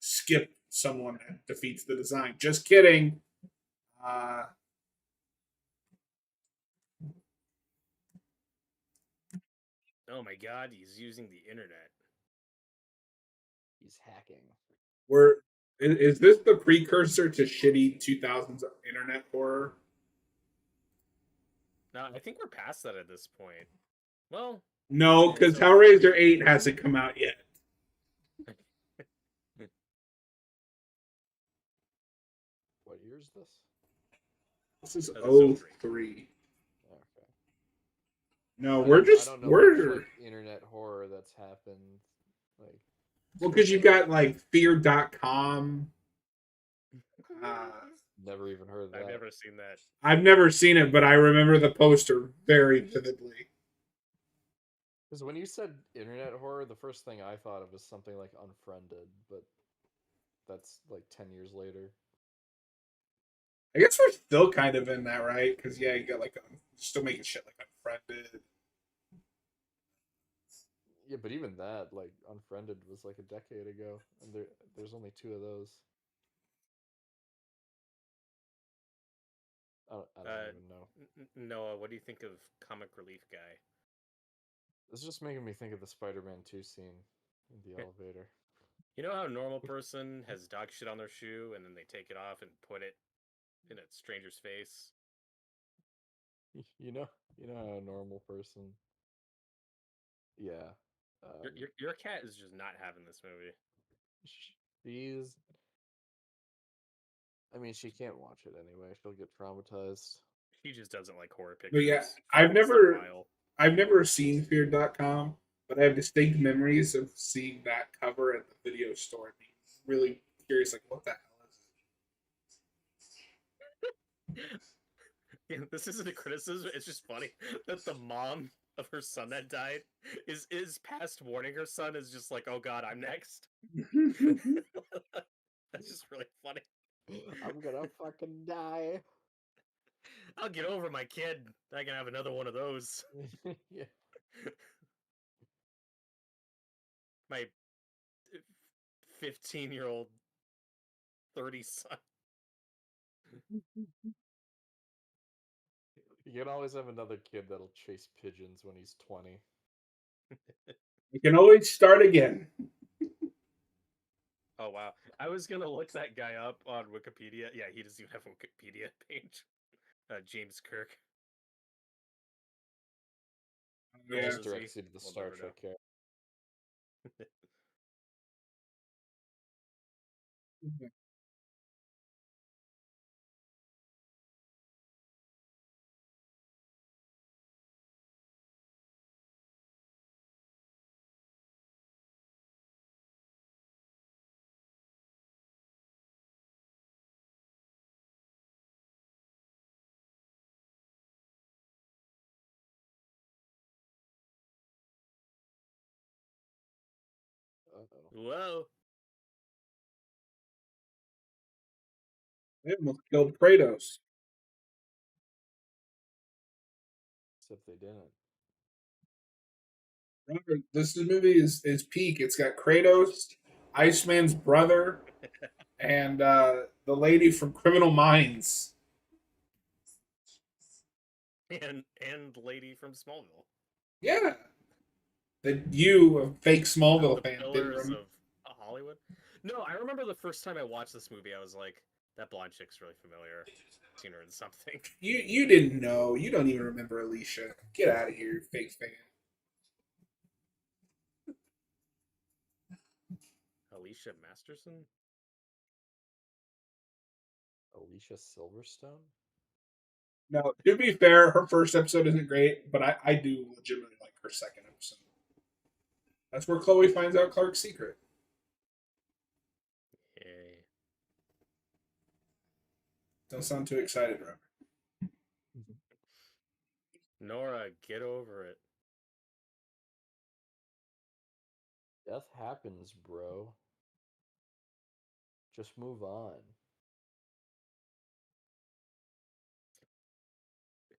skip someone that defeats the design. Just kidding. Uh, Oh my god, he's using the internet. He's hacking. we're is this the precursor to shitty 2000s internet horror? No, I think we're past that at this point. Well, No, it's because so Hellraiser 8 hasn't come out yet. What year is this? This is this is 03. 03. Okay. No, I don't know much like internet horror that's happened. Like, well, because you got like fear.com. Uh, never even heard of I've that. never seen that. I've never seen it, but I remember the poster very vividly. Because when you said internet horror, the first thing I thought of was something like Unfriended, but that's like 10 years later. I guess we're still kind of in that, right? Because yeah, you got like still making shit like Unfriended. Yeah, but even that, like Unfriended, was like a decade ago, and there's only two of those. I don't even know. Noah, what do you think of Comic Relief Guy? This is just making me think of the Spider-Man 2 scene in the elevator. You know how a normal person has dog shit on their shoe and then they take it off and put it in a stranger's face? You know, you know how a normal person. Yeah. Your cat is just not having this movie. She's. I mean, she can't watch it anyway. She'll get traumatized. She just doesn't like horror But yeah, pictures. I've It's a never while. I've never seen fear.com, but I have distinct memories of seeing that cover at the video store and being really curious, like what the hell is it? Yeah, this isn't a criticism. It's just funny that the mom of her son that died is past warning her son is just like, oh god, I'm next. That's just really funny. I'm gonna fucking die. I'll get over my kid. I can have another one of those. Yeah. My 15-year-old 30 son. You can always have another kid that'll chase pigeons when he's 20. You can always start again. Oh wow, I was gonna look that guy up on Wikipedia. Yeah, he doesn't even have a Wikipedia page. James Kirk. How Yeah. old Just is he? directs you to the We'll Star never know. Trek character. Uh-oh. Whoa. They almost killed Kratos. Except they didn't. Remember, this movie is peak. It's got Kratos, Iceman's brother, and the lady from Criminal Minds. And lady from Smallville. Yeah, that you, a fake Smallville The fan, didn't pillars remember. of Hollywood. No, I remember the first time I watched this movie, I was like, that blonde chick's really familiar. I've seen her in something. You didn't know. You don't even remember Alicia. Get out of here, you fake fan. Alicia Masterson? Alicia Silverstone? No, to be fair, her first episode isn't great, but I do legitimately like her second episode. That's where Chloe finds out Clark's secret. Yay. Don't sound too excited, Robert. Nora, get over it. Death happens, bro. Just move on.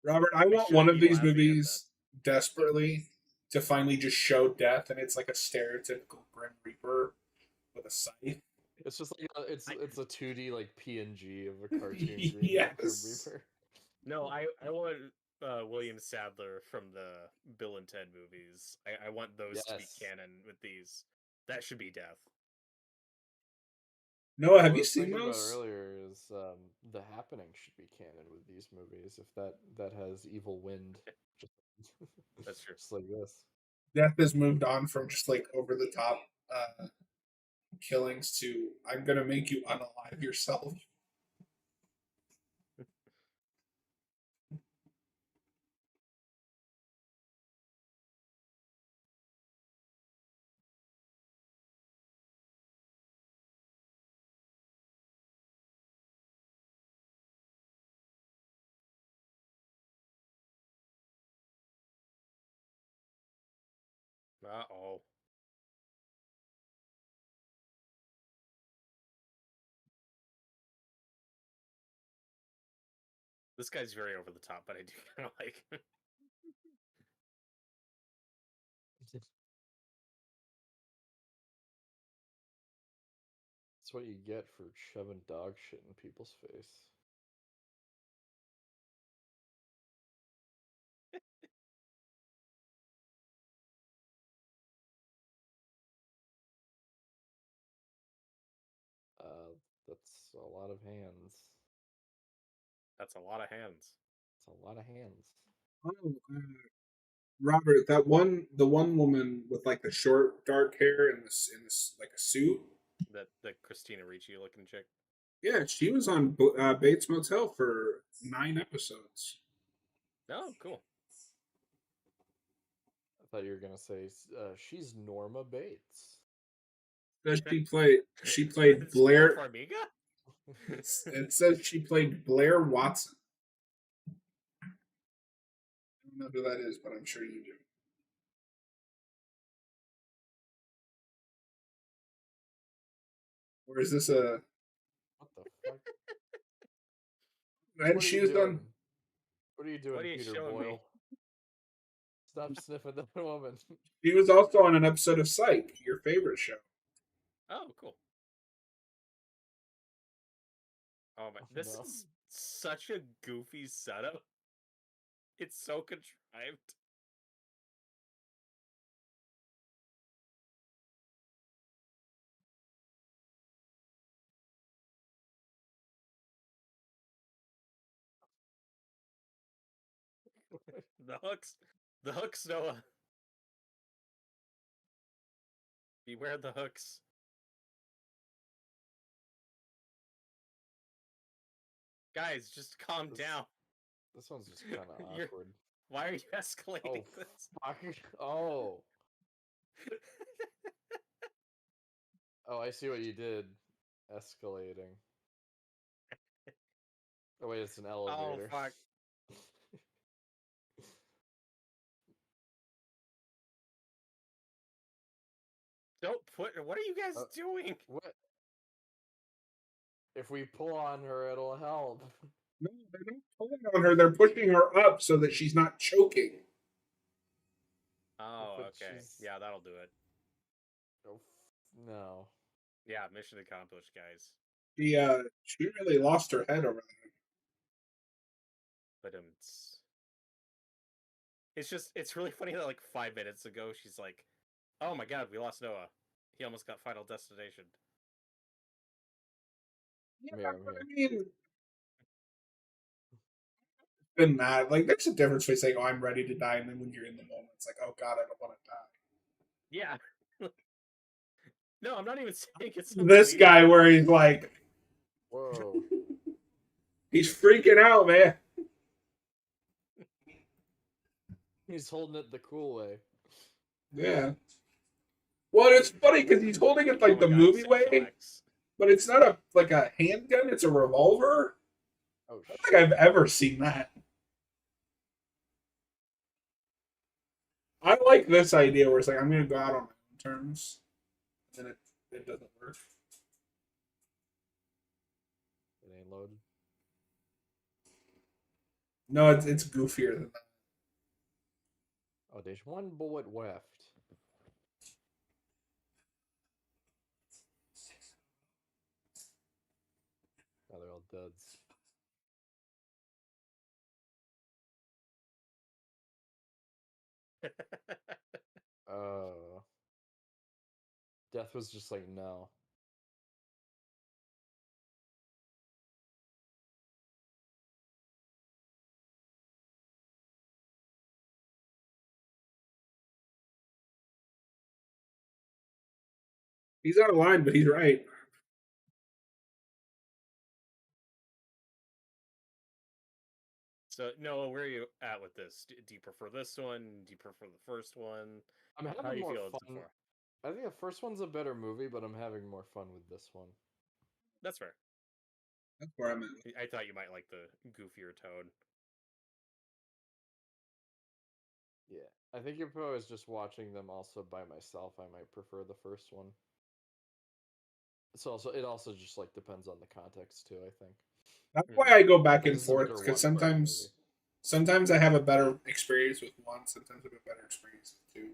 Robert, I I want one shouldn't of be these laughing at that. movies desperately to finally just show death, and it's like a stereotypical Grim Reaper with a scythe. It's just like it's a 2D like PNG of a cartoon Grim Yes. Reaper. No, I want William Sadler from the Bill and Ted movies. I want those to be Yes. canon with these. That should be death. Noah, What I have you was seen thinking about those? earlier is the happening should be canon with these movies if that has evil wind, just, That's true. just like this. Death has moved on from just like over the top killings to I'm gonna make you unalive yourself. Uh-oh. This guy's very over the top, but I do kind of like him. That's what you get for shoving dog shit in people's face. That's a lot of hands. That's a lot of hands. It's a lot of hands. Oh, Robert, the one woman with like the short dark hair and this like a suit. That Christina Ricci looking chick. Yeah, she was on Bates Motel for 9 episodes. Oh, cool. I thought you were gonna say she's Norma Bates. Says she played Spelled Blair. Farmiga? It says she played Blair Watson. I don't know who that is, but I'm sure you do. Or is this a? What the fuck? And What are she you was doing? on. What are you doing, What are you Peter showing me? Boyle? Stop sniffing that woman. She was also on an episode of Psych, your favorite show. Oh, cool. Oh my, Oh, this no. is such a goofy setup. It's so contrived. The hooks. The hooks, Noah. Beware the hooks. Guys, just calm down. This one's just kind of You're- awkward. Why are you escalating Oh, this? fuck. Oh. Oh, I see what you did. Escalating. Oh, wait, it's an elevator. Oh, fuck. Don't put. What are you guys doing? What? If we pull on her, it'll help. No, they're not pulling on her. They're pushing her up so that she's not choking. Oh, But okay. she's- Yeah, that'll do it. Oh, no. Yeah, mission accomplished, guys. She really lost her head over there. But it's really funny that like 5 minutes ago she's like, "Oh my god, we lost Noah. He almost got Final Destination." Yeah, I'm here, but I I'm mean, been that like there's a difference between saying, "Oh, I'm ready to die," and then when you're in the moment, it's like, "Oh God, I don't want to die." Yeah. No, I'm not even saying it's This unbelievable. guy, where he's like, Whoa. he's freaking out, man. He's holding it the cool way. Yeah. Well, it's funny because he's holding it like Oh my the God, movie Samuel way, X. but it's not like a handgun; it's a revolver. Oh, I don't shit. think I've ever seen that. I like this idea where it's like I'm going to go out on my own terms, and it doesn't work. It ain't loaded. No, it's goofier than that. Oh, there's one bullet left. Oh, they're all duds. Death was just like, no. He's out of line, but he's right. So, Noah, where are you at with this? Do you prefer this one? Do you prefer the first one? I'm How are having you more feeling so fun. far? I think the first one's a better movie, but I'm having more fun with this one. That's fair. That's where I'm at. I thought you might like the goofier tone. Yeah. I think if I was just watching them also by myself, I might prefer the first one. It also just like depends on the context too, I think. That's why I go back Like, and this is a forth better because one-party movie. sometimes I have a better experience with one, sometimes I have a better experience with two.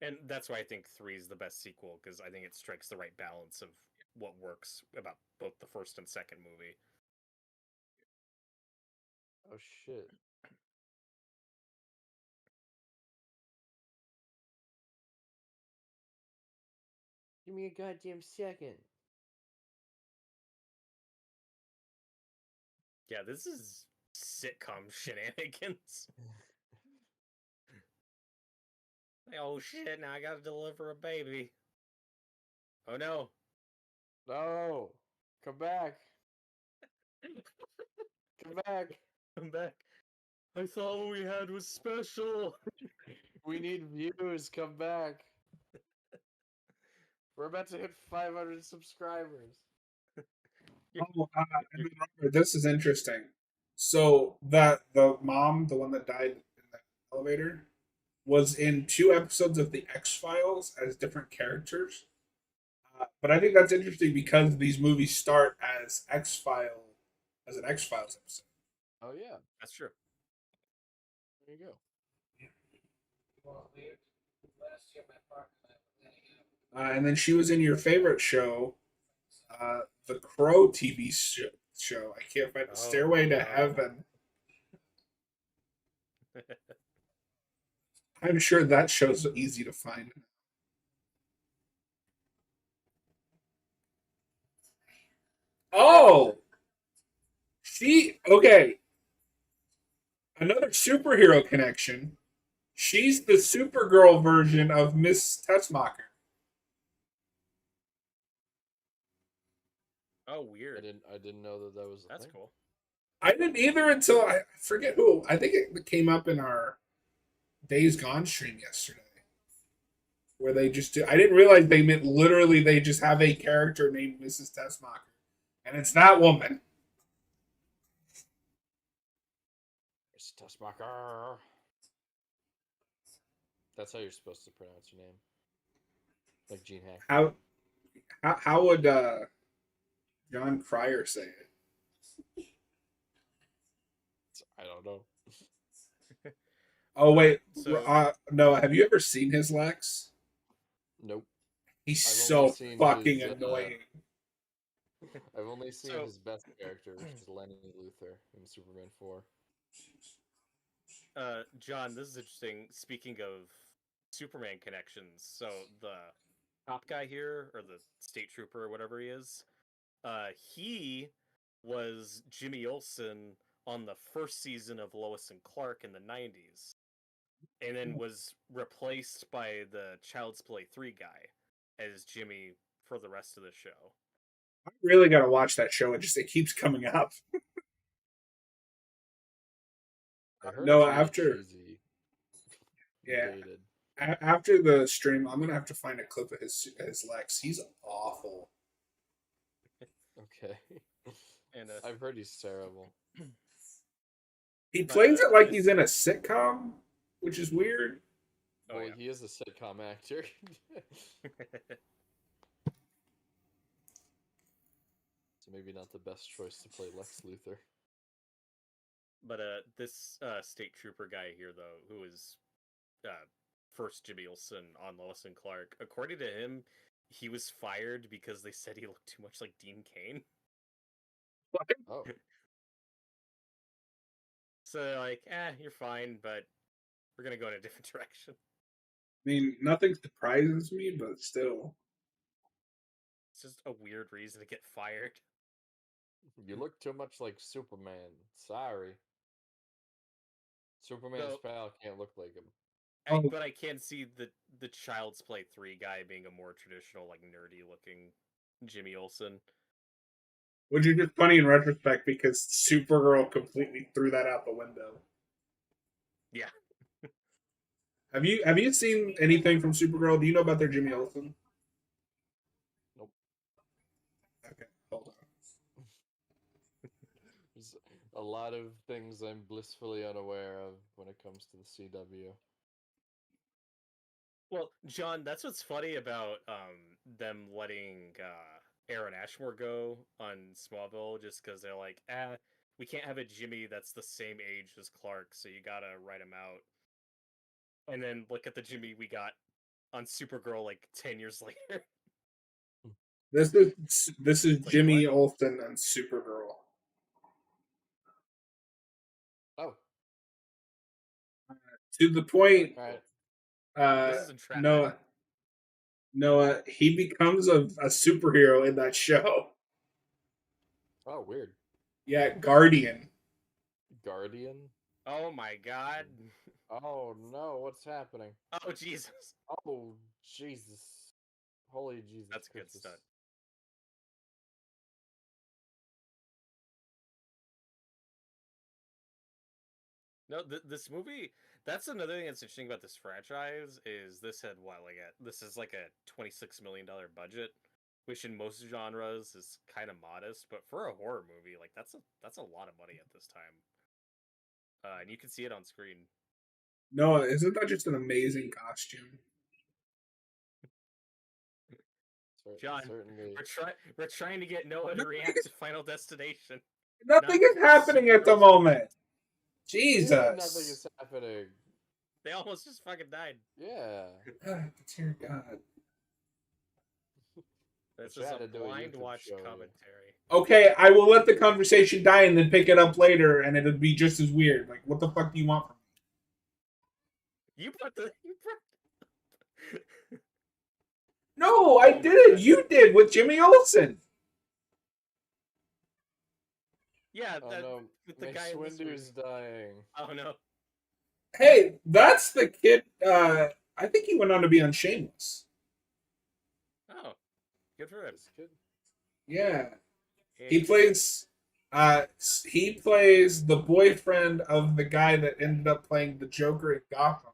And that's why I think 3 is the best sequel, because I think it strikes the right balance of what works about both the first and second movie. Oh shit. Give me a goddamn second. Yeah, this is sitcom shenanigans. Oh shit, now I gotta deliver a baby. Oh no. No! Come back! Come back! I'm back. I thought what we had was special. We need views, come back! We're about to hit 500 subscribers. Oh, and then Robert, this is interesting. So that the mom, the one that died in the elevator, was in 2 episodes of the X Files as different characters. But I think that's interesting because these movies start as as an X Files episode. Oh yeah, That's true. there you go. And then she was in your favorite show, the Crow TV show. I can't find the Stairway to Heaven. I'm sure that show's easy to find. Oh, okay. Another superhero connection. She's the Supergirl version of Miss Tessmacher. Oh, weird. I didn't know that that was a That's thing. cool. I didn't either until I forget who. I think it came up in our Days Gone stream yesterday, where they just do. I didn't realize they meant literally they just have a character named Mrs. Tessmacher, and it's that woman. It's Tessmacher. That's how you're supposed to pronounce your name, like Gene Hackman. How would John Cryer say it? I don't know. Oh wait, So no. Have you ever seen his Lex? Nope. He's I've only so seen fucking his, annoying. I've only seen So- his best character, which is Lenny Luthor in Superman 4. John, this is interesting. Speaking of Superman connections, so the top guy here, or the state trooper, or whatever he was Jimmy Olsen on the first season of Lois and Clark in the 90s, and then was replaced by the Child's Play 3 guy as Jimmy for the rest of the show. I really gotta watch that show. It keeps coming up. I heard No, it's really after cheesy. yeah, Dated. after the stream, I'm gonna have to find a clip of his Lex. He's awful. Okay. And I've heard he's terrible. He plays it like this- he's in a sitcom, which is weird. Oh, Well, yeah. he is a sitcom actor. So maybe not the best choice to play Lex Luthor. But this state trooper guy here, though, who is first Jimmy Olsen on Lois and Clark, according to him, he was fired because they said he looked too much like Dean Cain. Oh, So they're like, you're fine, but we're gonna go in a different direction. I mean, nothing surprises me, but still. It's just a weird reason to get fired. you look too much like Superman. Sorry. Superman's So- pal can't look like him. Oh. But I can see the Child's Play 3 guy being a more traditional, like nerdy looking Jimmy Olsen. Which is just funny in retrospect because Supergirl completely threw that out the window. Yeah. Have you seen anything from Supergirl? Do you know about their Jimmy Olsen? Nope. Okay, hold on. There's a lot of things I'm blissfully unaware of when it comes to the CW. Well, John, that's what's funny about them letting Aaron Ashmore go on Smallville, just because they're like, we can't have a Jimmy that's the same age as Clark, so you gotta write him out. And then look at the Jimmy we got on Supergirl like 10 years later. This is Like, Jimmy what? Olsen and Supergirl. Oh, To the point, alright. This is entrapment. Noah, he becomes a superhero in that show. Oh, weird. Yeah, Guardian. Guardian? Oh my god. Oh no, what's happening? Oh Jesus. Oh, Jesus. Holy Jesus. That's a good Christus. stunt. No, this movie. That's another thing that's interesting about this franchise is this had this is like a $26 million budget, which in most genres is kind of modest, but for a horror movie, like that's a lot of money at this time. And you can see it on screen. Noah, isn't that just an amazing costume? John, Certainly. we're trying to get Noah to react to Final Destination. Nothing Not is happening at the Supergirl's- moment. What do you mean Nothing Jesus. is happening. They almost just fucking died. Yeah. Dear God. This Wish I is had a to do a blind YouTube watch show, yeah. commentary. Okay, I will let the conversation die and then pick it up later, and it'll be just as weird. Like, what the fuck do you want from me? You brought No, I Oh my didn't. God. You did with Jimmy Olsen. Yeah, Oh that no, with the Mace guy in this Windu's movie. dying. Oh no. Hey, that's the kid. I think he went on to be on Shameless. Oh, good for him. This kid. Yeah, he Hey. plays. He plays the boyfriend of the guy that ended up playing the Joker in Gotham.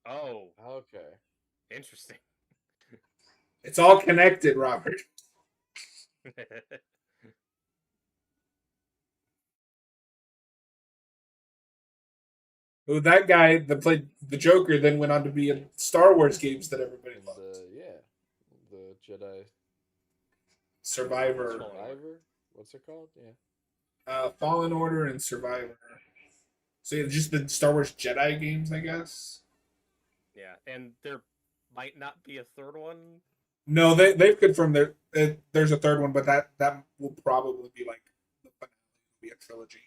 Oh, Okay. interesting. It's all connected, Robert. Who that guy that played the Joker then went on to be in Star Wars games that everybody And loved. the Jedi Survivor, Fallen Order. Survivor. What's it called? Yeah. Fallen Order, and Survivor. So yeah, just the Star Wars Jedi games, I guess. Yeah, and there might not be a third one. No, they've confirmed there's a third one, but that will probably be like the finale. Will be a trilogy.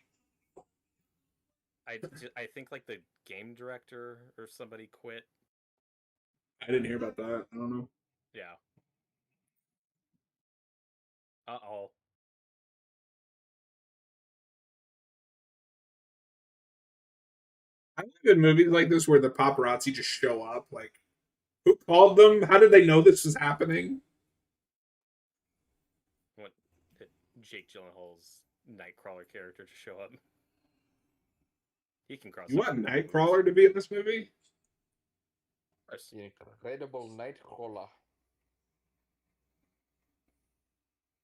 I think like the game director or somebody quit. I didn't hear about that. I don't know. Yeah. Uh-oh. I live in movies like this where the paparazzi just show up. Like, who called them? How did they know this was happening? Want Jake Gyllenhaal's Nightcrawler character to show up. He can cross You over want into movies. Nightcrawler to be in this movie? Of course. The Incredible Nightcrawler.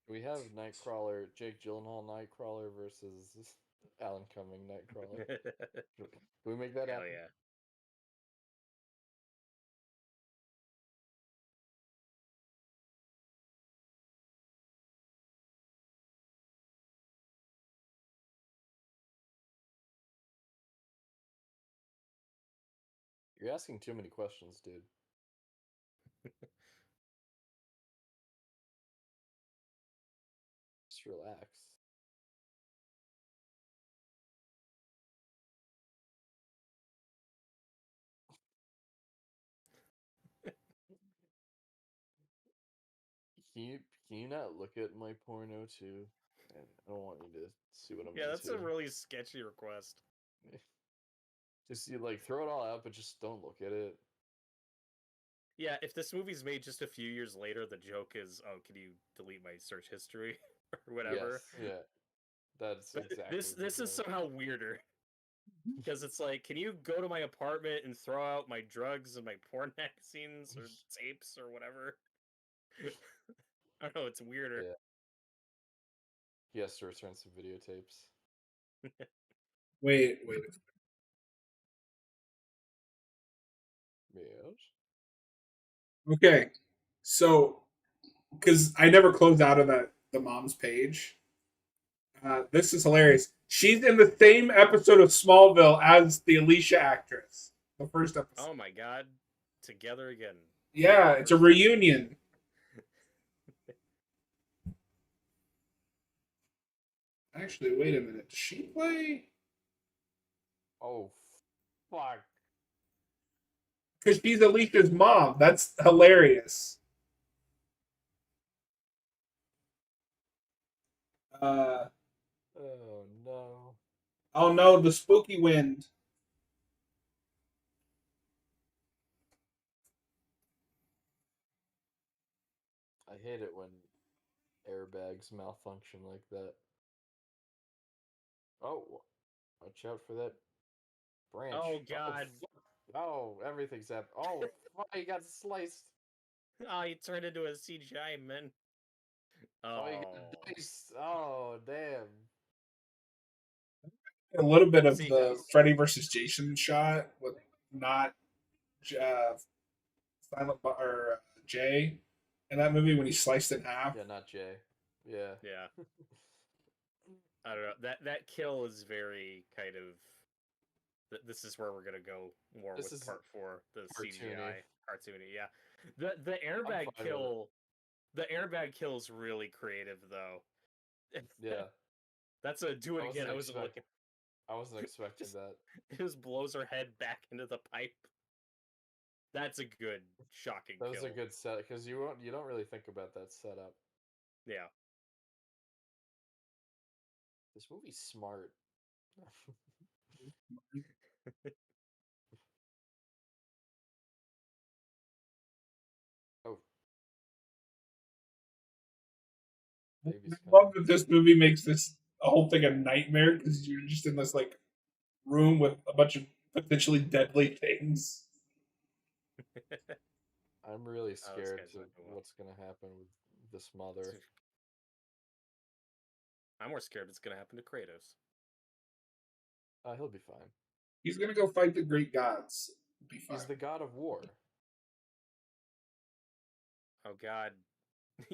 We have Nightcrawler, Jake Gyllenhaal Nightcrawler versus Alan Cumming Nightcrawler. Can we make that Hell happen? yeah. You're asking too many questions, dude. Just relax. Can you can you not look at my porno too? And I don't want you to see what I'm Yeah, that's a into. really sketchy request. Just you like throw it all out, but just don't look at it. Yeah, if this movie's made just a few years later, the joke is, oh, can you delete my search history or whatever? Yes, yeah, that's But exactly this the is joke. somehow weirder because it's like, can you go to my apartment and throw out my drugs and my porn magazines or tapes or whatever? I don't know, it's weirder. Yeah, he has to return some videotapes. Wait. Yes. Okay, so because I never closed out of the mom's page. This is hilarious. She's in the same episode of Smallville as the Alicia actress. The first episode. Oh my god, together again. Yeah, it's a First time. reunion. Actually, wait a minute. Does she play? Oh, fuck. Because she's Alicia's mom. That's hilarious. Uh, Oh no. oh no, the spooky wind. I hate it when airbags malfunction like that. Oh, watch out for that branch. Oh Oh, god. fuck. Oh, everything's happened. Oh, fuck, he got sliced. Oh, he turned into a CGI man. Oh, he Oh. got diced. Oh, damn. A little bit of See, the Freddy versus Jason shot with not uh, or Jay in that movie when he sliced in half. Yeah, not Jay. Yeah. yeah. I don't know. That kill is very kind of. This is where we're gonna go more This with is part 4, the cartoony. CGI cartoony. Yeah, the I'm airbag fine with it. kill. The airbag kill is really creative, though. Yeah. That's a do it I again. wasn't I wasn't looking. I wasn't expecting that. It just blows her head back into the pipe. That's a good shocking That was kill. a good set because you don't really think about that setup. Yeah. This movie's smart. Oh, I baby's love coming. that this movie makes this whole thing a nightmare because you're just in this like room with a bunch of potentially deadly things. I'm really Oh, this scared guy's to not doing well. what's gonna happen with this mother. I'm more scared it's gonna happen to Kratos. He'll be fine. He's gonna go fight the great gods. Be fine. He's the god of war. Oh god.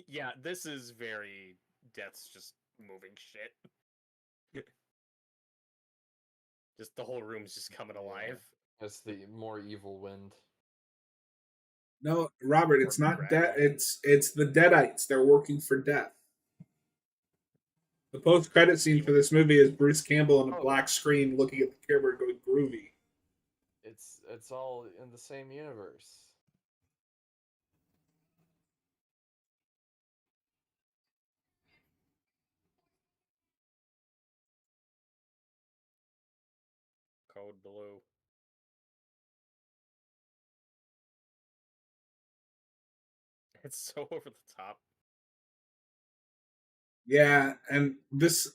Yeah, this is very Death's just moving shit. Just the whole room's just coming alive. That's the more evil wind. No, Robert, Or it's not death. dragon. It's the Deadites. They're working for death. The post-credit scene for this movie is Bruce Campbell on a Oh, black screen looking at the camera going groovy. it's all in the same universe. Code blue. It's so over the top. Yeah, and this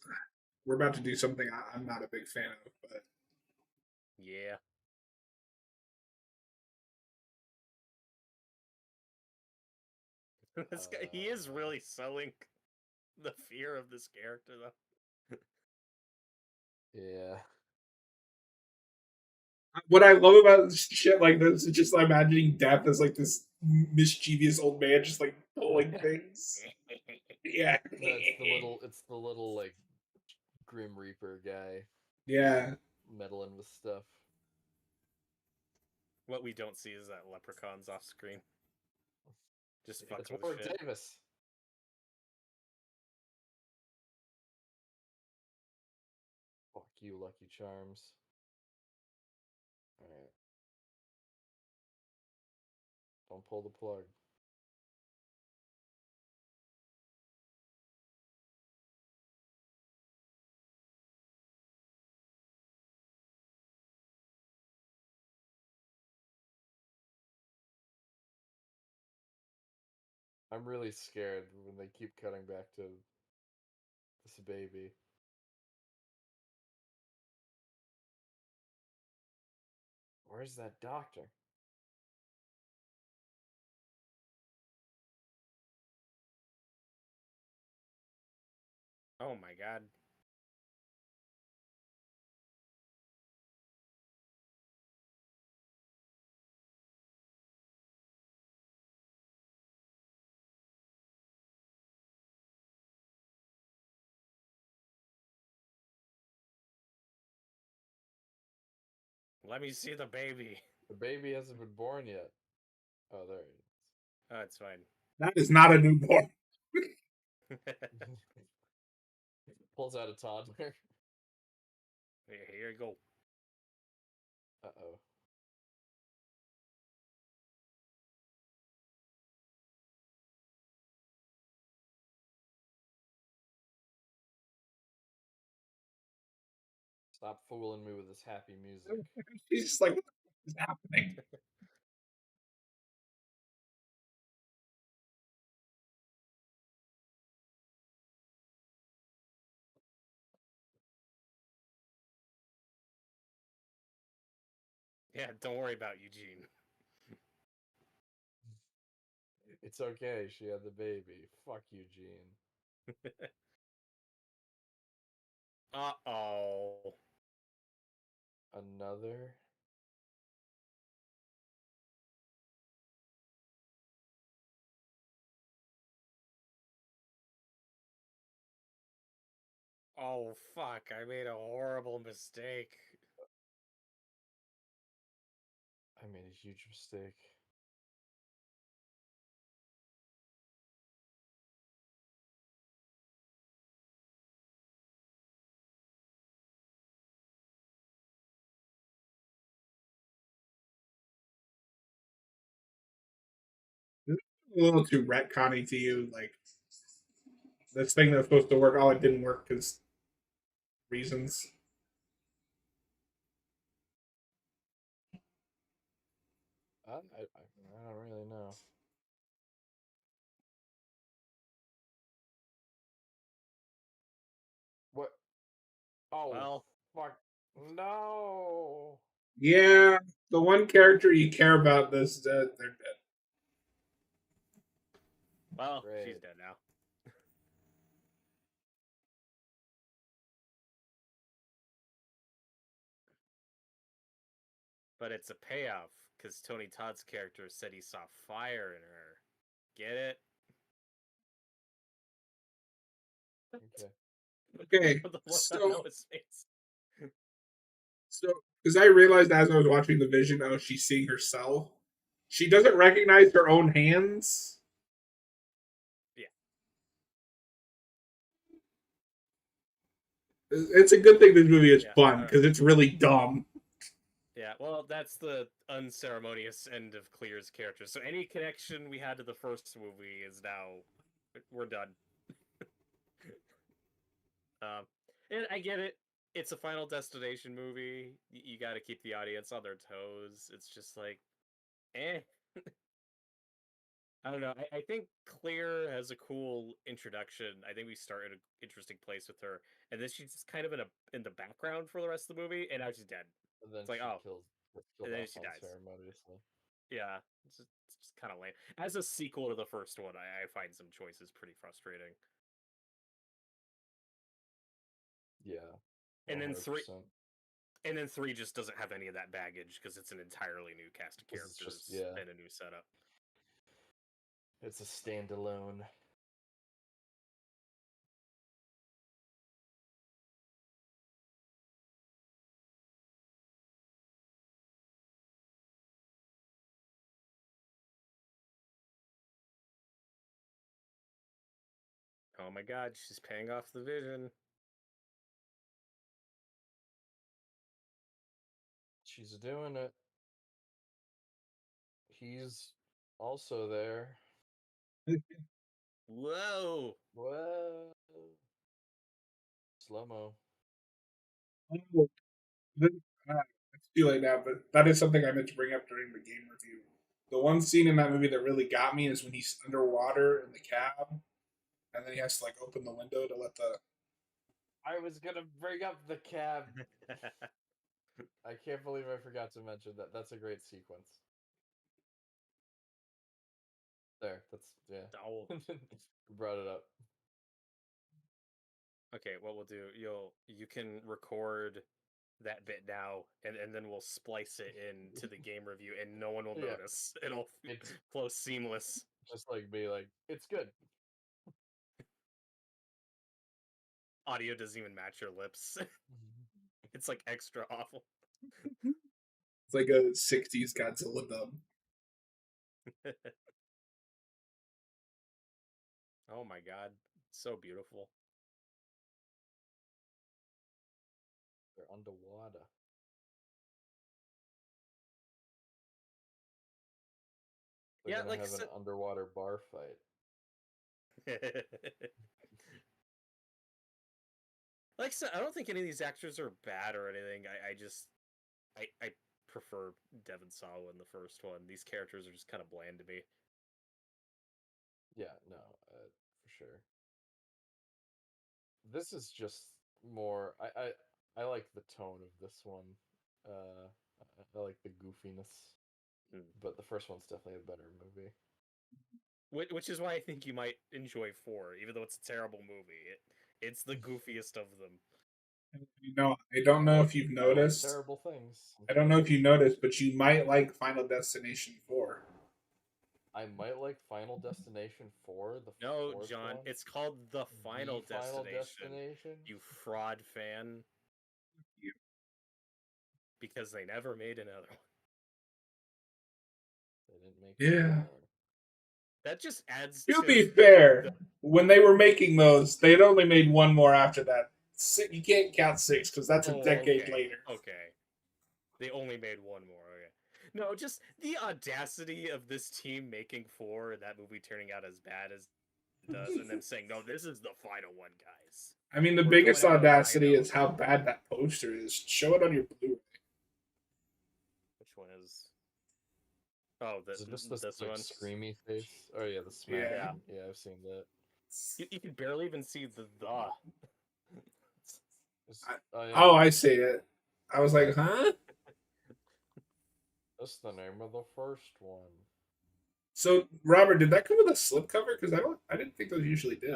we're about to do something I'm not a big fan of, but Yeah. This guy, he is really selling the fear of this character, though. Yeah. what I love about shit like this is just imagining death as like this mischievous old man just like pulling things. Yeah. No, it's the little like Grim Reaper guy Yeah. meddling with stuff. What we don't see is that leprechaun's off screen. Just It's fucking with Warwick shit. Davis. Fuck you, Lucky Charms. Alright. Don't pull the plug. I'm really scared when they keep cutting back to this baby. Where's that doctor? Oh my god. Let me see the baby. The baby hasn't been born yet. Oh, there he Oh, it's fine. That is not a newborn. is. Pulls out a toddler. Here you go. Uh-oh. Stop fooling me with this happy music. He's just like, what is happening? Yeah, don't worry about Eugene. It's okay, she had the baby. Fuck you, Gene. Uh-oh. Another? Oh, fuck. I made a horrible mistake. I made a huge mistake. Is it a little too retconny to you? Like, this thing that's supposed to work, oh, it didn't work because reasons. I don't really know. What? Oh, Well, fuck. No. Yeah, the one character you care about, this they're dead. well, she's Great. dead now. But it's a payoff because Tony Todd's character said he saw fire in her. Get it? Okay. Okay, The look on so Noah's face. so because I realized as I was watching the vision, oh, she's seeing herself. She doesn't recognize her own hands. Yeah. It's a good thing this movie is Yeah. fun because it's really dumb. Yeah, well, that's the unceremonious end of Clear's character. So any connection we had to the first movie is now we're done. um, and I get it. It's a Final Destination movie. You got to keep the audience on their toes. It's just like, eh. I don't know. I think Clear has a cool introduction. I think we start at an interesting place with her, and then she's just kind of in the background for the rest of the movie, and now she's dead. And then It's like, she oh, gets and killed then off she dies. unceremoniously. Yeah, it's just kind of lame. As a sequel to the first one, I find some choices pretty frustrating. Yeah. And then 100%. three just doesn't have any of that baggage because it's an entirely new cast of This is just, characters yeah. and a new setup. It's a standalone. Oh my god, she's paying off the vision. She's doing it. He's also there. Whoa! Whoa. Slow mo. Oh, it's too late now, but that is something I meant to bring up during the game review. The one scene in that movie that really got me is when he's underwater in the cab, and then he has to like open the window to let the. I was gonna bring up the cab. I can't believe I forgot to mention that. That's a great sequence. There, that's yeah. Oh. Brought it up. Okay, what we'll do, you can record that bit now, and then we'll splice it into the game review, and no one will Yeah, notice. It'll it's flow seamless. just like me, like it's good. Audio doesn't even match your lips. It's like extra awful. It's like a '60s Godzilla dub. Oh my god, so beautiful. They're underwater. They're Yeah, gonna like I have an said. underwater bar fight. Like I said, I don't think any of these actors are bad or anything. I just I prefer Devon Sawa in the first one. These characters are just kind of bland to me. Yeah, no, for sure. This is just more. I like the tone of this one. I like the goofiness, Hmm. but the first one's definitely a better movie. Which is why I think you might enjoy 4, even though it's a terrible movie. It's the goofiest of them. You know, I don't know if you've I like noticed. terrible things. I don't know if you noticed, but you might like Final Destination 4. I might like Final Destination 4, the No, fourth John, one. it's called The Final The Final Destination. Destination. You fraud fan. You. Because they never made another one. They didn't make Yeah. 4. That just adds To to be the fair, when they were making those, they had only made one more after that. You can't count 6 because that's a decade okay. later. Okay. They only made one more. Okay. No, just the audacity of this team making 4 and that movie turning out as bad as does, and then saying, "No, this is the final one, guys." I mean, the We're biggest going out on a high audacity note. is how bad that poster is. Show it on your Blu-ray. Which one is? Oh, Is it just this like one. screamy face? Oh yeah, the smack. Yeah. Yeah, I've seen that. You can barely even see the. Oh yeah, Oh, I see it. I was like, huh? that's the name of the first one. So, Robert, did that come with a slipcover? Because I didn't think those usually did.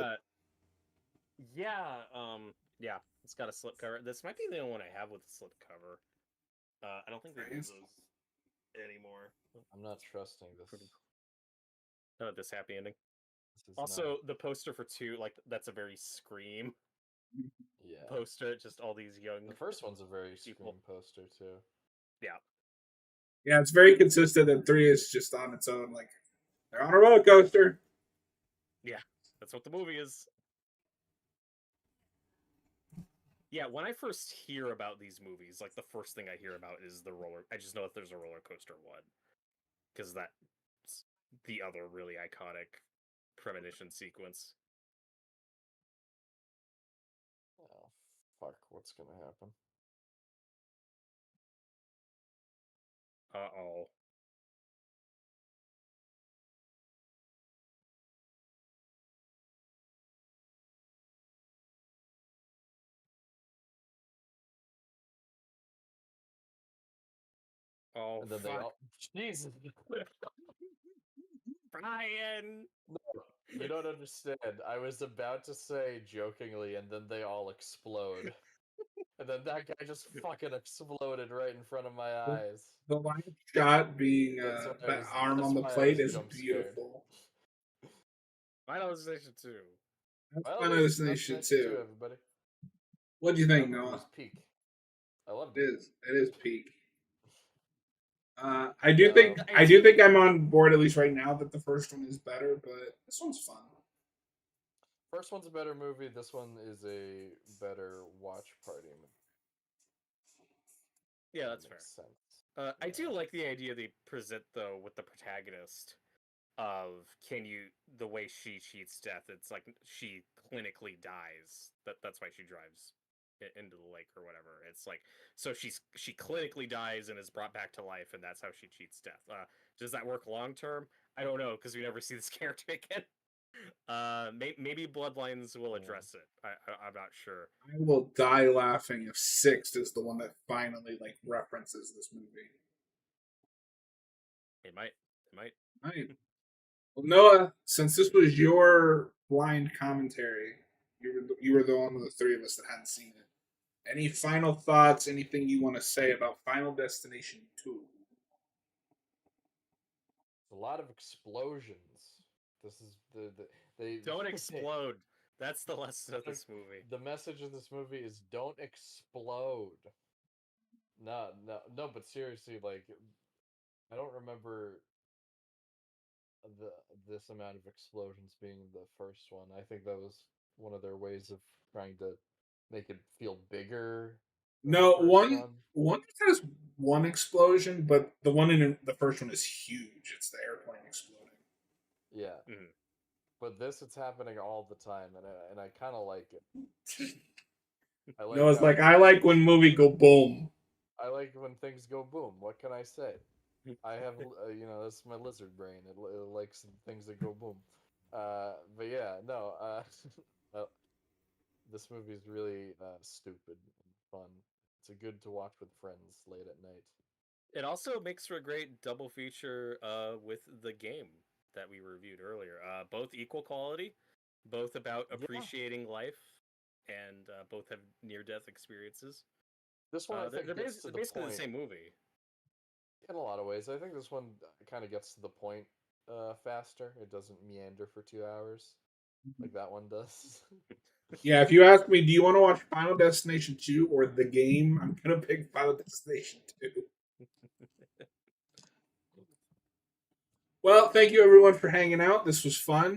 Yeah, yeah, it's got a slipcover. This might be the only one I have with a slipcover. I don't think they do Nice. those anymore. I'm not trusting this. Oh, this happy ending. This is Also, not... the poster for 2, like, that's a very Scream yeah. poster. Just all these young. The first one's a very people. Scream poster too. Yeah. Yeah, it's very consistent, and 3 is just on its own. Like, they're on a roller coaster. Yeah, that's what the movie is. Yeah, when I first hear about these movies, like, the first thing I hear about is the roller. I just know if there's a roller coaster one, because that's the other really iconic premonition sequence. Oh fuck! What's gonna happen? Uh-oh. Oh, And then fuck. they all... Jesus, Brian! you don't understand. I was about to say jokingly, and then they all explode. And then that guy just fucking exploded right in front of my eyes. The line shot being that arm on the plate is jump scared. beautiful. Final Destination 2. That's Final Final Destination Destination 2, 2. everybody. What do you think, That movie Noah? was peak. I loved It it. is. It is peak. I do think I'm on board at least right now that the first one is better, but this one's fun. First one's a better movie. This one is a better watch party. Yeah, that's fair. Sense. I do like the idea they present, though, with the protagonist of the way she cheats death. It's like she clinically dies. That's why she drives into the lake or whatever. It's like, so she clinically dies and is brought back to life, and that's how she cheats death. Does that work long term? I don't know, because we never see this character again. Maybe Bloodlines will address it. I'm not sure. I will die laughing if 6 is the one that finally like references this movie. It might. Right. Well, Noah, since this was your blind commentary, you were the one of the 3 of us that hadn't seen it. Any final thoughts? Anything you want to say about Final Destination 2? A lot of explosions. This is they Don't explode. That's the lesson of this movie. The message of this movie is don't explode. No, but seriously, like, I don't remember this amount of explosions being the first one. I think that was one of their ways of trying to make it feel bigger. No, one just has one explosion, but the one in the first one is huge. It's the airplane exploding. Yeah. Mm-hmm. But it's happening all the time, and I kind of like it. No, it's like I like when movie go boom. I like when things go boom. What can I say? I have, that's my lizard brain. It likes things that go boom. But yeah, no. This movie is really stupid and fun. It's a good to watch with friends late at night. It also makes for a great double feature with the game that we reviewed earlier. Both equal quality, both about appreciating life, and both have near-death experiences. This one, I think, they're gets to the basically point. the same movie. In a lot of ways, I think this one kind of gets to the point faster. It doesn't meander for 2 hours like that one does. Yeah, if you ask me, do you want to watch Final Destination 2 or the game? I'm gonna pick Final Destination 2. Well, thank you everyone for hanging out. This was fun.